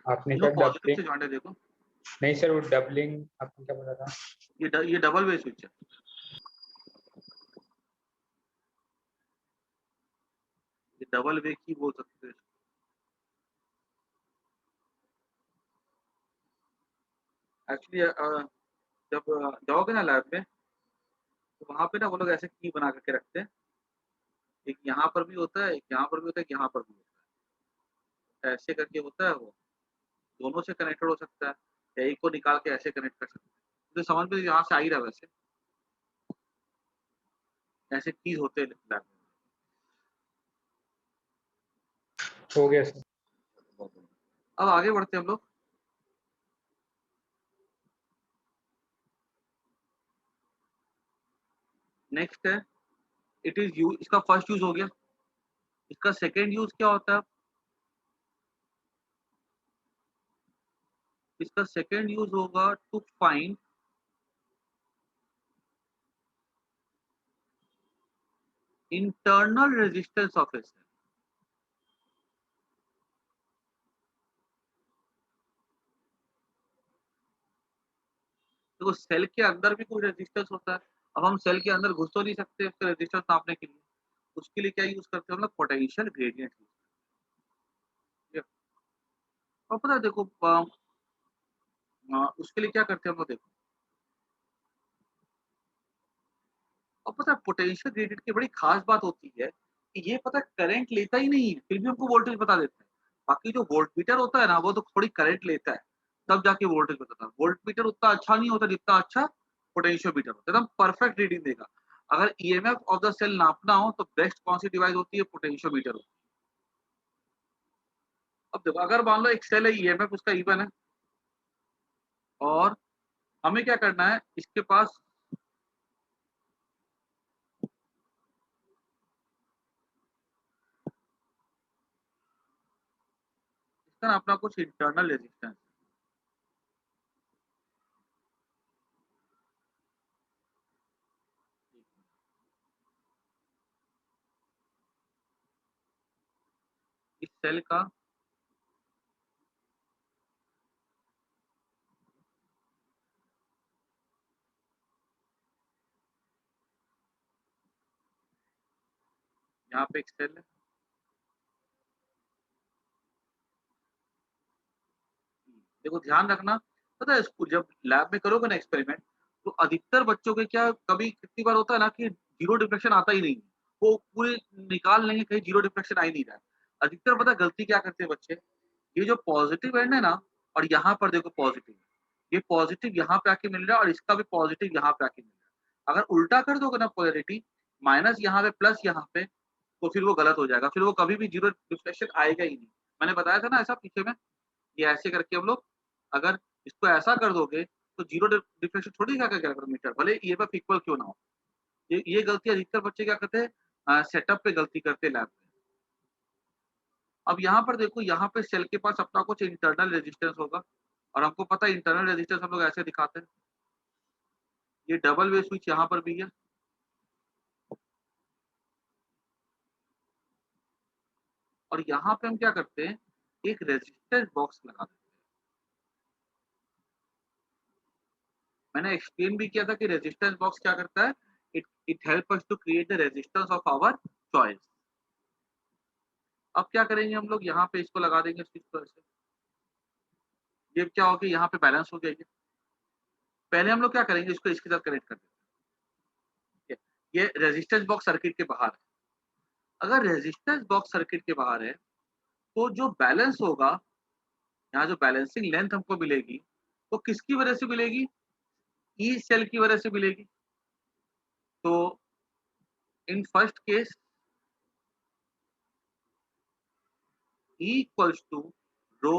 आपने तीनों क्या पॉजिटिव डबलिंग? से ज्वाइंट है। देखो नहीं सर, वो डबलिंग आपने क्या बोला था? ये डबल वे स्विच है। ये डबल वे की बोल सकते हैं। एक्चुअली जब जाओगे ना लैब में, तो वहां पे ना वो लोग ऐसे की बना करके रखते हैं। एक यहाँ पर भी होता है, एक यहाँ पर भी होता है, एक यहाँ पर भी होता है। ऐसे करके होता है वो, दोनों से कनेक्टेड हो सकता है, या एक को निकाल के ऐसे कनेक्ट कर सकते हैं। तो समझ में यहाँ से आ ही रहा है वैसे, ऐसे कीज होते हैं लैब में। हो गया सर। अब आगे बढ़ते हैं हम लोग। नेक्स्ट है, इट इज यूज। इसका फर्स्ट यूज हो गया। इसका सेकेंड यूज क्या होता है? इसका सेकेंड यूज होगा to find internal resistance of a cell. देखो सेल के अंदर भी कोई रेजिस्टेंस होता है। अब हम सेल के अंदर घुस तो नहीं सकते उसका रेजिस्टेंस नापने के लिए। उसके लिए क्या यूज करते हैं हम लोग? पोटेंशियल ग्रेडियंट यूज करते हैं। और पता है देखो उसके लिए क्या करते हैं हम लोग? देखो, और पता है पोटेंशियल ग्रेडियंट की बड़ी खास बात होती है कि ये पता है करंट लेता ही नहीं है, फिर भी हमको वोल्टेज बता देता है। बाकी जो वोल्ट मीटर होता है ना, वो तो थोड़ी करंट लेता है, तब जाके वोल्टेज बताता है। वोल्ट मीटर उतना अच्छा नहीं होता जितना अच्छा पोटेंशियो मीटर होता है, एकदम परफेक्ट रीडिंग देगा। अगर ईएमएफ ऑफ द सेल नापना हो तो बेस्ट कौन सी डिवाइस होती है? पोटेंशियो मीटर होती है। अब देखो, अगर मान लो एक सेल है, ईएमएफ उसका इवन है, और हमें क्या करना है, इसके पास इसका ना अपना कुछ इंटरनल रेजिस्टेंस। इस सेल का यहाँ पे एक सेल है, देखो ध्यान रखना। पता है स्कूल जब लैब में करोगे ना एक्सपेरिमेंट, तो अधिकतर बच्चों के क्या कभी कितनी बार होता है ना कि जीरो डिफ्लेक्शन आता ही नहीं है। वो पूरे निकाल लेंगे, कहीं जीरो डिफ्लेक्शन आ ही नहीं रहा है। अधिकतर पता है गलती क्या करते हैं बच्चे? ये जो पॉजिटिव एंड है ना, और यहाँ पर देखो पॉजिटिव, ये पॉजिटिव यहाँ पे आके मिल रहा है और इसका भी पॉजिटिव यहाँ पे आके मिल रहा है। अगर उल्टा कर दोगे ना पोलैरिटी, माइनस यहाँ पे प्लस यहाँ पे, तो फिर वो गलत हो जाएगा, फिर वो कभी भी जीरो डिफ्लेक्शन आएगा ही नहीं। मैंने बताया था ना ऐसा पीछे में। ये ऐसे करके हम लोग अगर इसको ऐसा कर दोगे, तो जीरो डिफ्लेक्शन थोड़ी क्या करेगा मीटर, भले ईएमएफ इक्वल क्यों ना हो। ये गलती अधिकतर बच्चे क्या करते हैं? सेटअप पे गलती करते हैं लैब में। अब यहाँ पर देखो, यहाँ पे सेल के पास अपना कुछ इंटरनल रेजिस्टेंस होगा, और हमको पता है इंटरनल रेजिस्टेंस हम लोग ऐसे दिखाते हैं। ये डबल वे स्विच यहाँ पर भी है, और यहाँ पे हम क्या करते हैं? एक रेजिस्टेंस बॉक्स लगा देते हैं। मैंने एक्सप्लेन भी किया था कि रेजिस्टेंस बॉक्स क्या करता है। It it help us to create the resistance of our choice. अब क्या करेंगे हम लोग? यहाँ पे इसको लगा देंगे स्विच को ऐसे। ये क्या होगा? यहाँ पे बैलेंस हो जाएगी। पहले हम लोग क्या करेंगे? इसको इसके साथ कनेक्ट कर देते हैं। ये रेजिस्टेंस बॉक्स सर्किट के बाहर है। अगर रेजिस्टेंस बॉक्स सर्किट के बाहर है, तो जो बैलेंस होगा, यहाँ जो बैलेंसिंग लेंथ हमको मिलेगी, वो किसकी वजह से मिलेगी? ई सेल की वजह से मिलेगी। तो in first case E equals to rho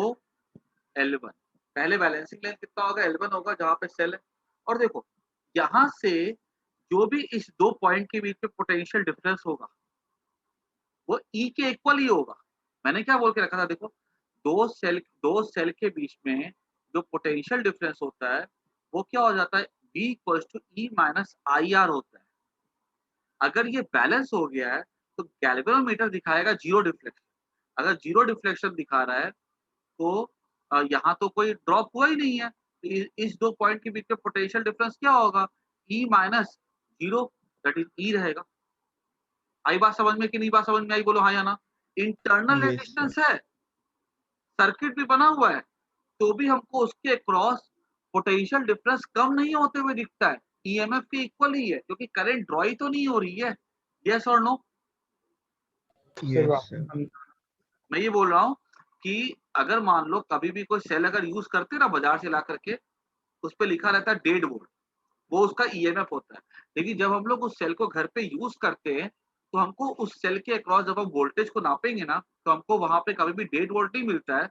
L1। पहले बैलेंसिंग लेंथ कितना होगा? L1 होगा, जहां पे सेल है। और देखो, यहां से जो भी इस दो पॉइंट के बीच में पोटेंशियल डिफरेंस होगा, वो ई के इक्वल ही होगा। मैंने क्या बोल के रखा था? देखो, दो सेल के बीच में जो पोटेंशियल डिफरेंस होता है, वो क्या हो जाता है? B equals to E minus I R होता है। अगर ये बैलेंस हो गया है, तो गैल्वेनोमीटर दिखाएगा जीरो डिफ्लेक्शन। अगर जीरो डिफ्लेक्शन दिखा रहा है तो यहाँ तो कोई ड्रॉप हुआ ही नहीं है। इस 2 पॉइंट के बीच में पोटेंशियल डिफरेंस क्या होगा? E minus 0 that is E रहेगा। आई बात समझ में कि नहीं बात समझ में आई? बोलो हाँ या ना। इंटरनल Yes, रेजिस्टेंस है, सर्किट भी बना हुआ है, तो भी हमको उसके अक्रॉस पोटेंशियल डिफरेंस कम नहीं होते हुए दिखता है। ईएमएफ के इक्वल ही है क्योंकि करंट ड्रॉ ही तो नहीं हो रही है। यस और नो? sir. Yes, sir. मैं ये बोल रहा हूँ कि अगर मान लो कभी भी कोई सेल अगर यूज करते ना बाजार से ला करके, उस पे लिखा रहता है 1.5 वोल्ट, वो उसका ईएमएफ होता है। लेकिन जब हम लोग उस सेल को घर पे यूज करते हैं तो हमको उस सेल के अक्रॉस जब हम वोल्टेज को नापेंगे ना, तो हमको वहां पे कभी भी 1.5 वोल्ट नहीं मिलता है,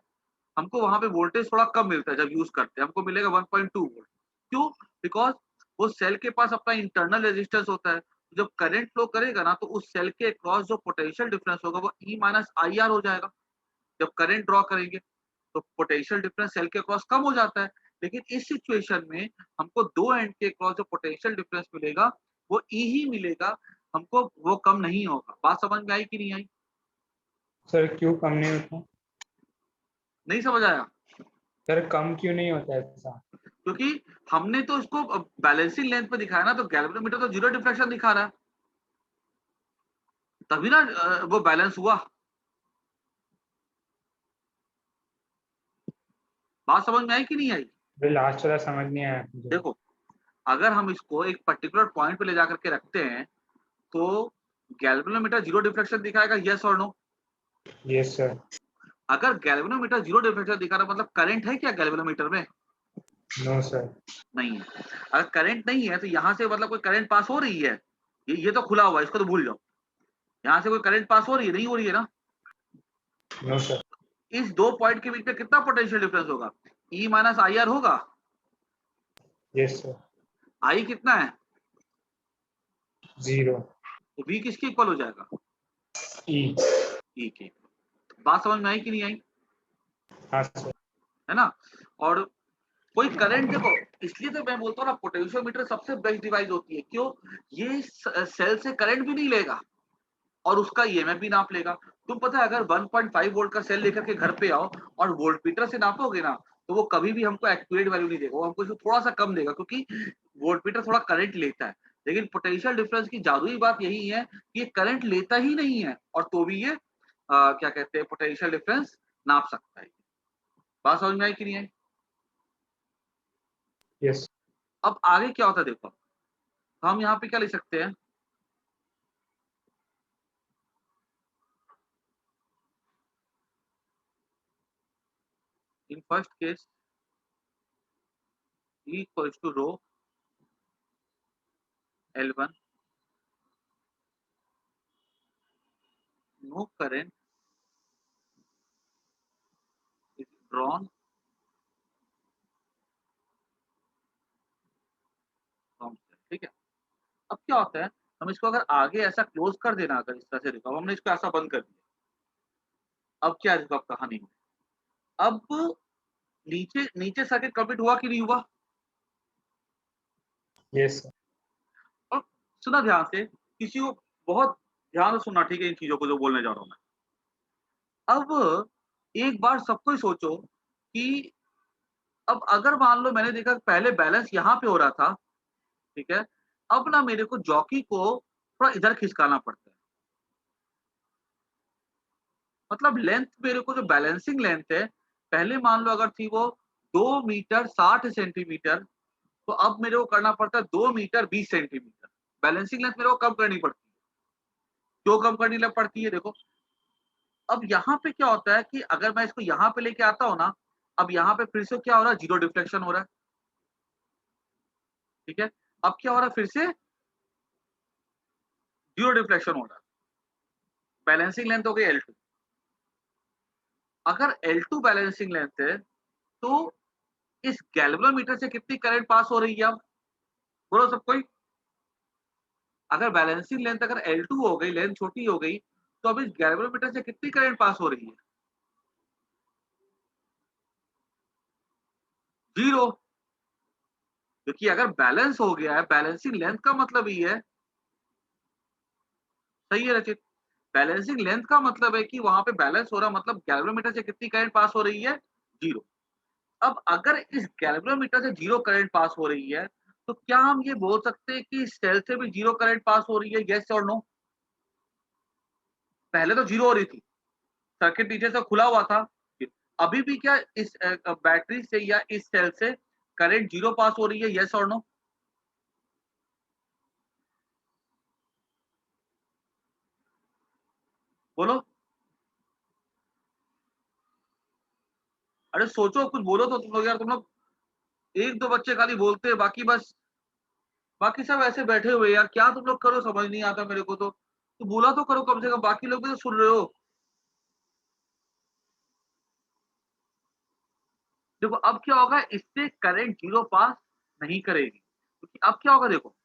हमको वहां पे वोल्टेज थोड़ा कम मिलता है। जब यूज करते हैं हमको मिलेगा 1.2 वोल्ट। क्यों? बिकॉज वो सेल के पास अपना इंटरनल रेजिस्टेंस होता है। जब करंट फ्लो करेगा ना तो उस सेल के अक्रॉस जो पोटेंशियल डिफरेंस होगा वो E माइनस आई आर हो जाएगा। जब करंट ड्रॉ करेंगे तो पोटेंशियल डिफरेंस सेल के क्रॉस कम हो जाता है। लेकिन इस सिचुएशन में हमको दो एंड के क्रॉस जो पोटेंशियल डिफरेंस मिलेगा वो ई ही मिलेगा, हमको वो कम नहीं होगा। बात समझ में आई कि नहीं आई? सर क्यों कम नहीं होता? नहीं समझ आया? सर कम क्यों नहीं होता ऐसा? क्योंकि हमने तो इसको बैलेंसिंग लेंथ पे दिखाया ना, तो गैल्वेनोमीटर तो जीरो डिफ्लेक्शन दिखा रहा है, तभी ना वो बैलेंस हुआ। बात समझ में आई कि नहीं आई? लास्ट वाला समझ नहीं आया मुझे। देखो, अगर हम इसको एक पर्टिकुलर पॉइंट पे ले जाकर के रखते हैं तो गैल्वेनोमीटर जीरो डिफ्लेक्शन दिखाएगा। यस और नो? Yes sir. अगर गैल्वेनोमीटर जीरो डिफ्लेक्शन दिखा रहा मतलब करंट है क्या गैल्वेनोमीटर में? No sir. नहीं है। अगर करंट नहीं है तो यहाँ से मतलब कोई करंट पास हो रही है? ये तो खुला हुआ है, इसको तो भूल जाओ। यहाँ से कोई करंट पास हो रही है? नहीं हो रही है ना। No sir. इस दो पॉइंट के बीच में कितना पोटेंशियल डिफरेंस होगा? E माइनस आई आर होगा। Yes sir. आई कितना है? 0 तो V किसके इक्वल हो जाएगा? E। E के। बात समझ में आई कि नहीं आई? हाँ सर। है ना। और कोई करंट देखो, इसलिए तो मैं बोलता हूँ ना पोटेंशियोमीटर सबसे बेस्ट डिवाइस होती है। क्यों? ये सेल से करंट भी नहीं लेगा और उसका ईएमएफ भी नाप लेगा। तुम पता है अगर 1.5 वोल्ट का सेल लेकर के घर पे आओ और वोल्टमीटर से नापोगे ना तो वो कभी भी हमको एक्यूरेट वैल्यू नहीं देगा, वो हमको इसको थोड़ा सा कम देगा क्योंकि वोल्टमीटर थोड़ा करंट लेता है। लेकिन पोटेंशियल डिफरेंस की जादुई बात यही है कि ये करंट लेता ही नहीं है और तो भी ये क्या कहते हैं पोटेंशियल डिफरेंस नाप सकता है। बात समझ में आई कि नहीं आई? यस। अब आगे क्या होता है देखो, तो हम यहाँ पे क्या लिख सकते हैं? इन first case E equals to rho L1, no current is drawn from cell। ठीक है। अब क्या होता है, हम इसको अगर आगे ऐसा क्लोज कर देना, अगर इस तरह से देखो हमने इसको ऐसा बंद कर दिया, अब क्या है देखो, अब कहानी हुई। अब नीचे नीचे सर्किट कंप्लीट हुआ कि नहीं हुआ? Yes sir. और सुना ध्यान से, किसी को बहुत ध्यान से सुनना, ठीक है, इन चीजों को जो बोलने जा रहा हूं मैं। अब एक बार सबको ही सोचो कि अब अगर मान लो मैंने देखा पहले बैलेंस यहाँ पे हो रहा था, ठीक है, अब ना मेरे को जॉकी को थोड़ा इधर खिसकाना पड़ता है। मतलब लेंथ मेरे को जो बैलेंसिंग लेंथ है, पहले मान लो अगर थी वो 2 मीटर 60 सेंटीमीटर, तो अब मेरे को करना पड़ता है 2 मीटर 20 सेंटीमीटर। बैलेंसिंग लेंथ मेरे को कम करनी पड़ती है। क्यों कम करनी लग पड़ती है? देखो, अब यहाँ पे क्या होता है कि अगर मैं इसको यहाँ पे लेके आता हूँ ना, अब यहाँ पे फिर से क्या हो रहा है? जीरो डिफ्लेक्शन हो रहा है। ठीक है। अब क्या हो रहा है? फिर से जीरो डिफ्लेक्शन हो रहा है। बैलेंसिंग लेंथ हो गई L2। अगर L2 बैलेंसिंग लेंथ है तो इस गैल्वेनोमीटर से कितनी करंट पास हो रही है? अब बोलो सब कोई। अगर बैलेंसिंग लेंथ अगर L2 हो गई, लेंथ छोटी हो गई, तो अब इस गैल्वेनोमीटर से कितनी करंट पास हो रही है? जीरो। क्योंकि अगर बैलेंस हो गया है, बैलेंसिंग लेंथ का मतलब ही है, सही है रचित, बैलेंसिंग लेंथ का मतलब है कि वहां पे बैलेंस हो रहा, मतलब गैल्वेनोमीटर से कितनी करंट पास हो रही है? 0। अब अगर इस गैल्वेनोमीटर से 0 करंट पास हो रही है, तो क्या हम ये बोल सकते हैं कि इस सेल से भी 0 करंट पास हो रही है? येस और नो? पहले तो 0 हो रही थी, सर्किट नीचे से खुला हुआ था। अभी भी क्या इस बैटरी से या इस सेल से करंट 0 पास हो रही है? येस और नो? बोलो। अरे सोचो, कुछ बोलो तो तुम लोग यार, तुम लोग 1-2 बच्चे खाली बोलते हैं, बाकी बस बाकी सब ऐसे बैठे हुए हैं यार, क्या तुम लोग करो समझ नहीं आता मेरे को तो बोला तो करो कम से कम, बाकी लोग भी तो सुन रहे हो। देखो अब क्या होगा, इससे करंट 0 पास नहीं करेगी, क्योंकि अब क्या होगा देखो,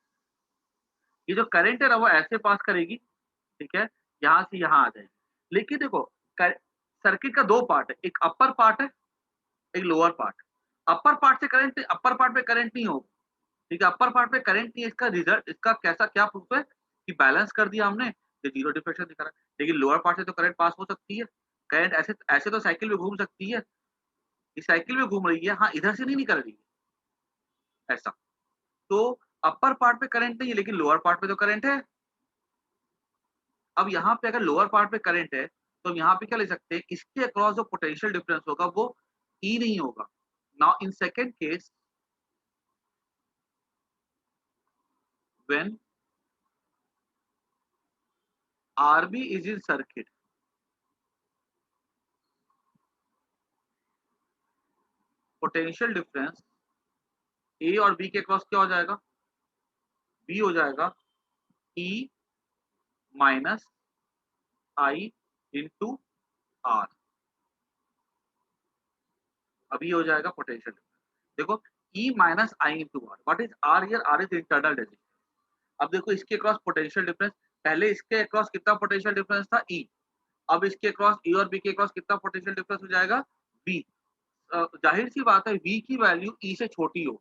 ये जो करंट है ना वो ऐसे पास करेगी, ठीक है, यहाँ से यहाँ आ जाएगी। लेकिन देखो सर्किट का 2 पार्ट है, एक अपर पार्ट है, एक लोअर पार्ट है। अपर पार्ट से करंट, अपर पार्ट में करंट नहीं होगा, ठीक है, अपर पार्ट में करंट नहीं है, इसका रिजल्ट, इसका कैसा क्या प्रूफ है कि बैलेंस कर दिया हमने, ये 0 डिफ्लेक्शन दिखा रहा है। लेकिन लोअर पार्ट से तो करंट पास हो सकती है, करंट ऐसे ऐसे तो साइकिल में घूम सकती है, इस साइकिल में घूम रही है, हाँ, इधर से नहीं निकल रही है, ऐसा। तो अपर पार्ट में करंट नहीं है, लेकिन लोअर पार्ट में तो करंट है। अब यहाँ पे अगर लोअर पार्ट में करंट है, तो हम यहाँ पे क्या ले सकते हैं, इसके अक्रॉस जो पोटेंशियल डिफरेंस होगा वो ई नहीं होगा। Now in second case, when RB is in circuit, potential difference A और बी के अक्रॉस क्या हो जाएगा? बी हो जाएगा E minus I into R. अभी हो जाएगा पोटेंशियल डिफरेंस। देखो E minus I into R, what is R here? R is internal resistance. अब देखो इसके अक्रॉस पोटेंशियल डिफरेंस, पहले इसके अक्रॉस कितना पोटेंशियल डिफरेंस था? ई। अब इसके अक्रॉस ई और बी के अक्रॉस कितना पोटेंशियल डिफरेंस हो जाएगा? बी। जाहिर सी बात है वी की वैल्यू ई से छोटी होगी।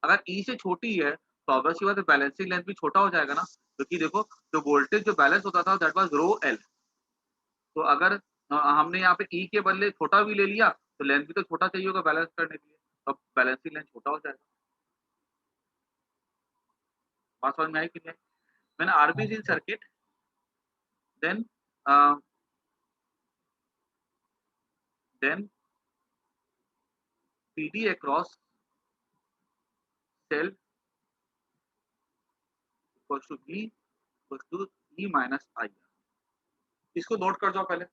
अगर ई से छोटी है तो ऑब्वियस सी बात है बैलेंसिंग लेंथ भी छोटा हो जाएगा ना, क्योंकि देखो जो वोल्टेज जो बैलेंस होता था दैट वाज रो एल। तो अगर हमने यहाँ पे ई के बदले छोटा भी ले लिया तो लेंथ भी तो छोटा चाहिए होगा बैलेंस करने के लिए, अब बैलेंसिंग लेंथ छोटा हो जाएगा। बात समझ में आई कि नहीं? मैंने RB in circuit, then then PD across cell equals to B equals to E minus I. इसको नोट कर जाओ पहले।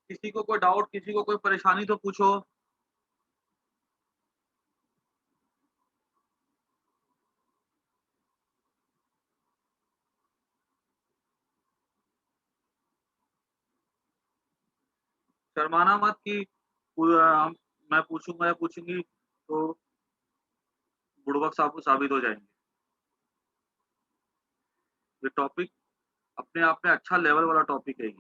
किसी को कोई डाउट, किसी को कोई परेशानी तो पूछो। शर्माना मत कि मैं पूछूंगा या पूछूंगी तो बुड़बक साबित हो जाएंगे। ये टॉपिक अपने आप में अच्छा लेवल वाला टॉपिक है ये।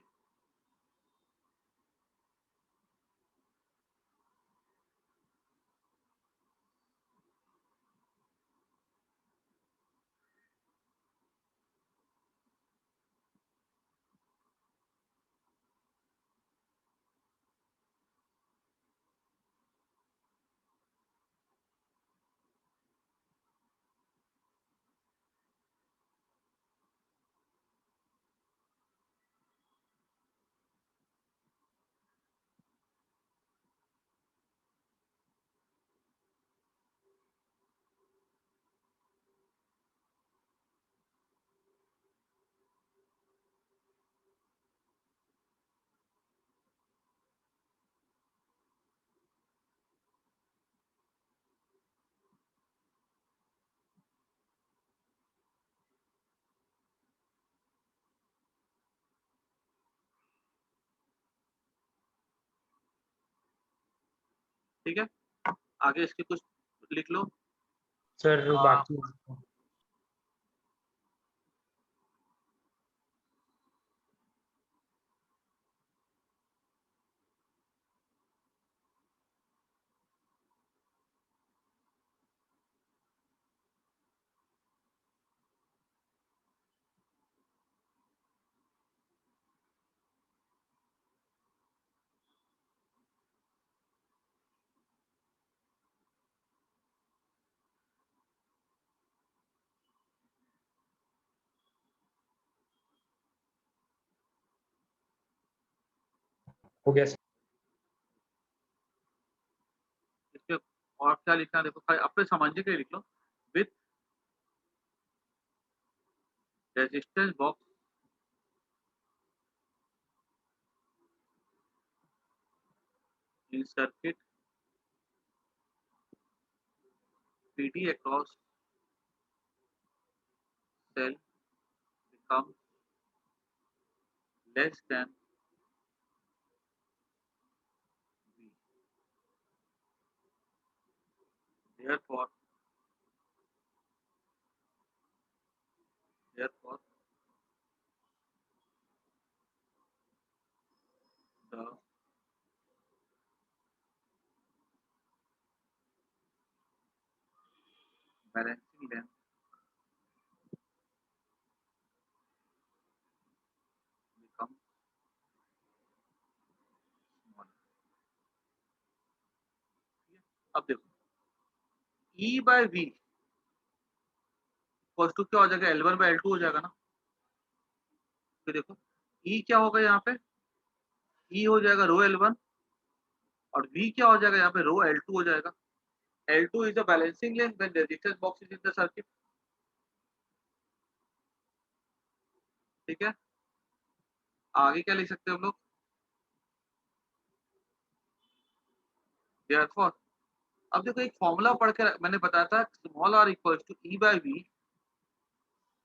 ठीक है, आगे इसके कुछ लिख लो। सर बाकी हो गया सर। इसमें और क्या लिखना है देखो, खाली अपने समझने के लिए लिख लो, with resistance box in circuit PD across cell becomes less than V. Therefore, the balancing length becomes smaller. अब देखो E by V equal to क्या हो जाएगा, L1 by L2 हो जाएगा ना। तो देखो E क्या होगा यहाँ पे, E हो जाएगा रो L1 और V क्या हो जाएगा यहाँ पे, रो L2 हो जाएगा। L2 is the balancing length when resistance box is in the circuit। ठीक है, आगे क्या लिख सकते हैं हम लोग, therefore अब देखो एक फॉर्मूला पढ़ के मैंने बताया था, small r equal to E by V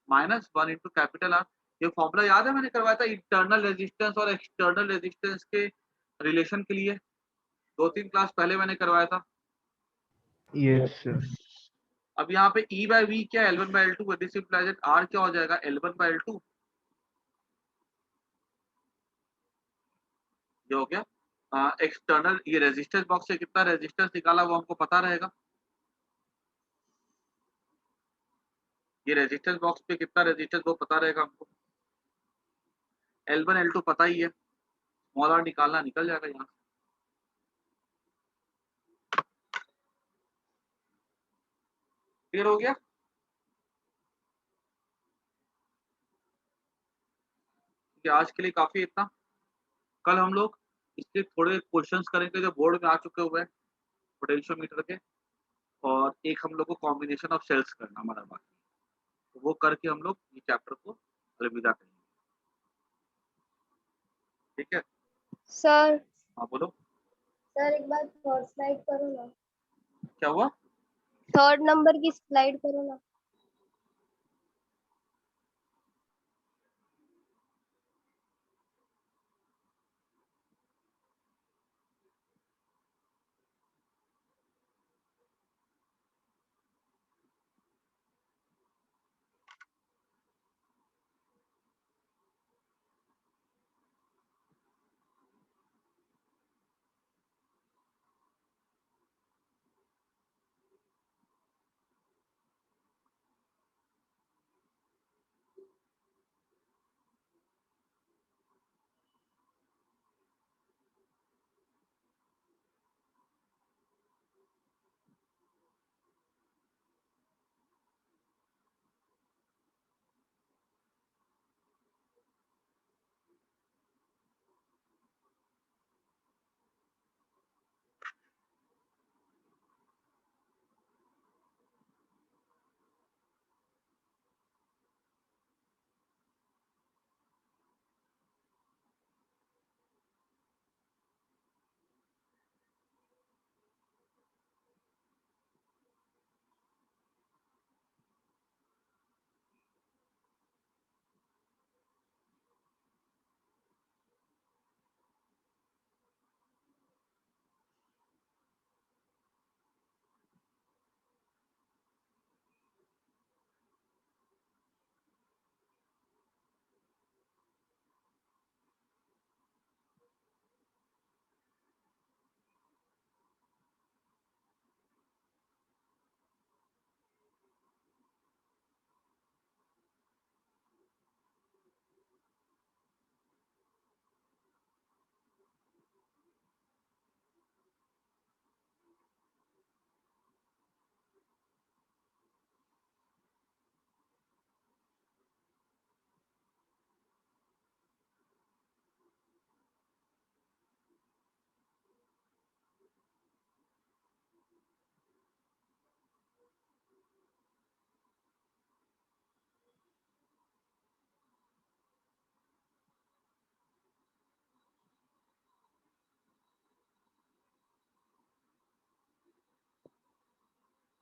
-1 into capital R. ये फॉर्मूला याद है, मैंने करवाया था इंटरनल रेजिस्टेंस और एक्सटर्नल रेजिस्टेंस के रिलेशन के लिए, 2-3 क्लास पहले मैंने करवाया था। Yes, sir. अब यहाँ पे E by V क्या है, L1 by L2, this implies that R क्या हो जाएगा, L1 by L2। ये हो गया एक्सटर्नल, ये रेजिस्टेंस बॉक्स से कितना रेजिस्टेंस निकाला वो हमको पता रहेगा, ये रेजिस्टेंस बॉक्स पे कितना रेजिस्टेंस वो पता रहेगा हमको। L1 L2 पता ही है, स्मॉल r निकालना, निकल जाएगा यहाँ। क्लियर हो गया। कि आज के लिए काफी इतना, कल हम लोग इसके थोड़े क्वेश्चंस करेंगे जो बोर्ड में आ चुके हुए हैं पोटेंशियोमीटर के, और एक हम लोग को कॉम्बिनेशन ऑफ सेल्स करना हमारा बाकी, तो वो करके हम लोग ये चैप्टर को अलविदा करेंगे। ठीक है, सर हाँ बोलो, सर एक बार थर्ड स्लाइड करो ना, क्या हुआ। थर्ड नंबर की स्लाइड करो ना।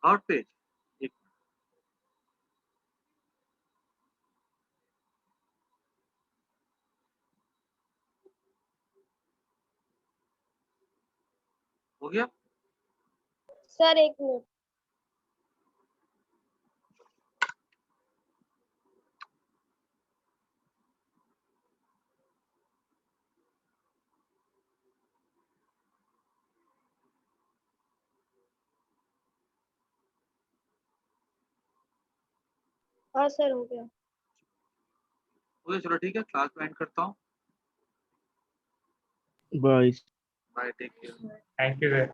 थर्ड पेज, एक मिनट। हो गया? सर एक मिनट। हाँ सर हो गया। हो गया, चलो ठीक है, क्लास में एंड करता हूँ। Bye. Bye, take care. Thank you sir.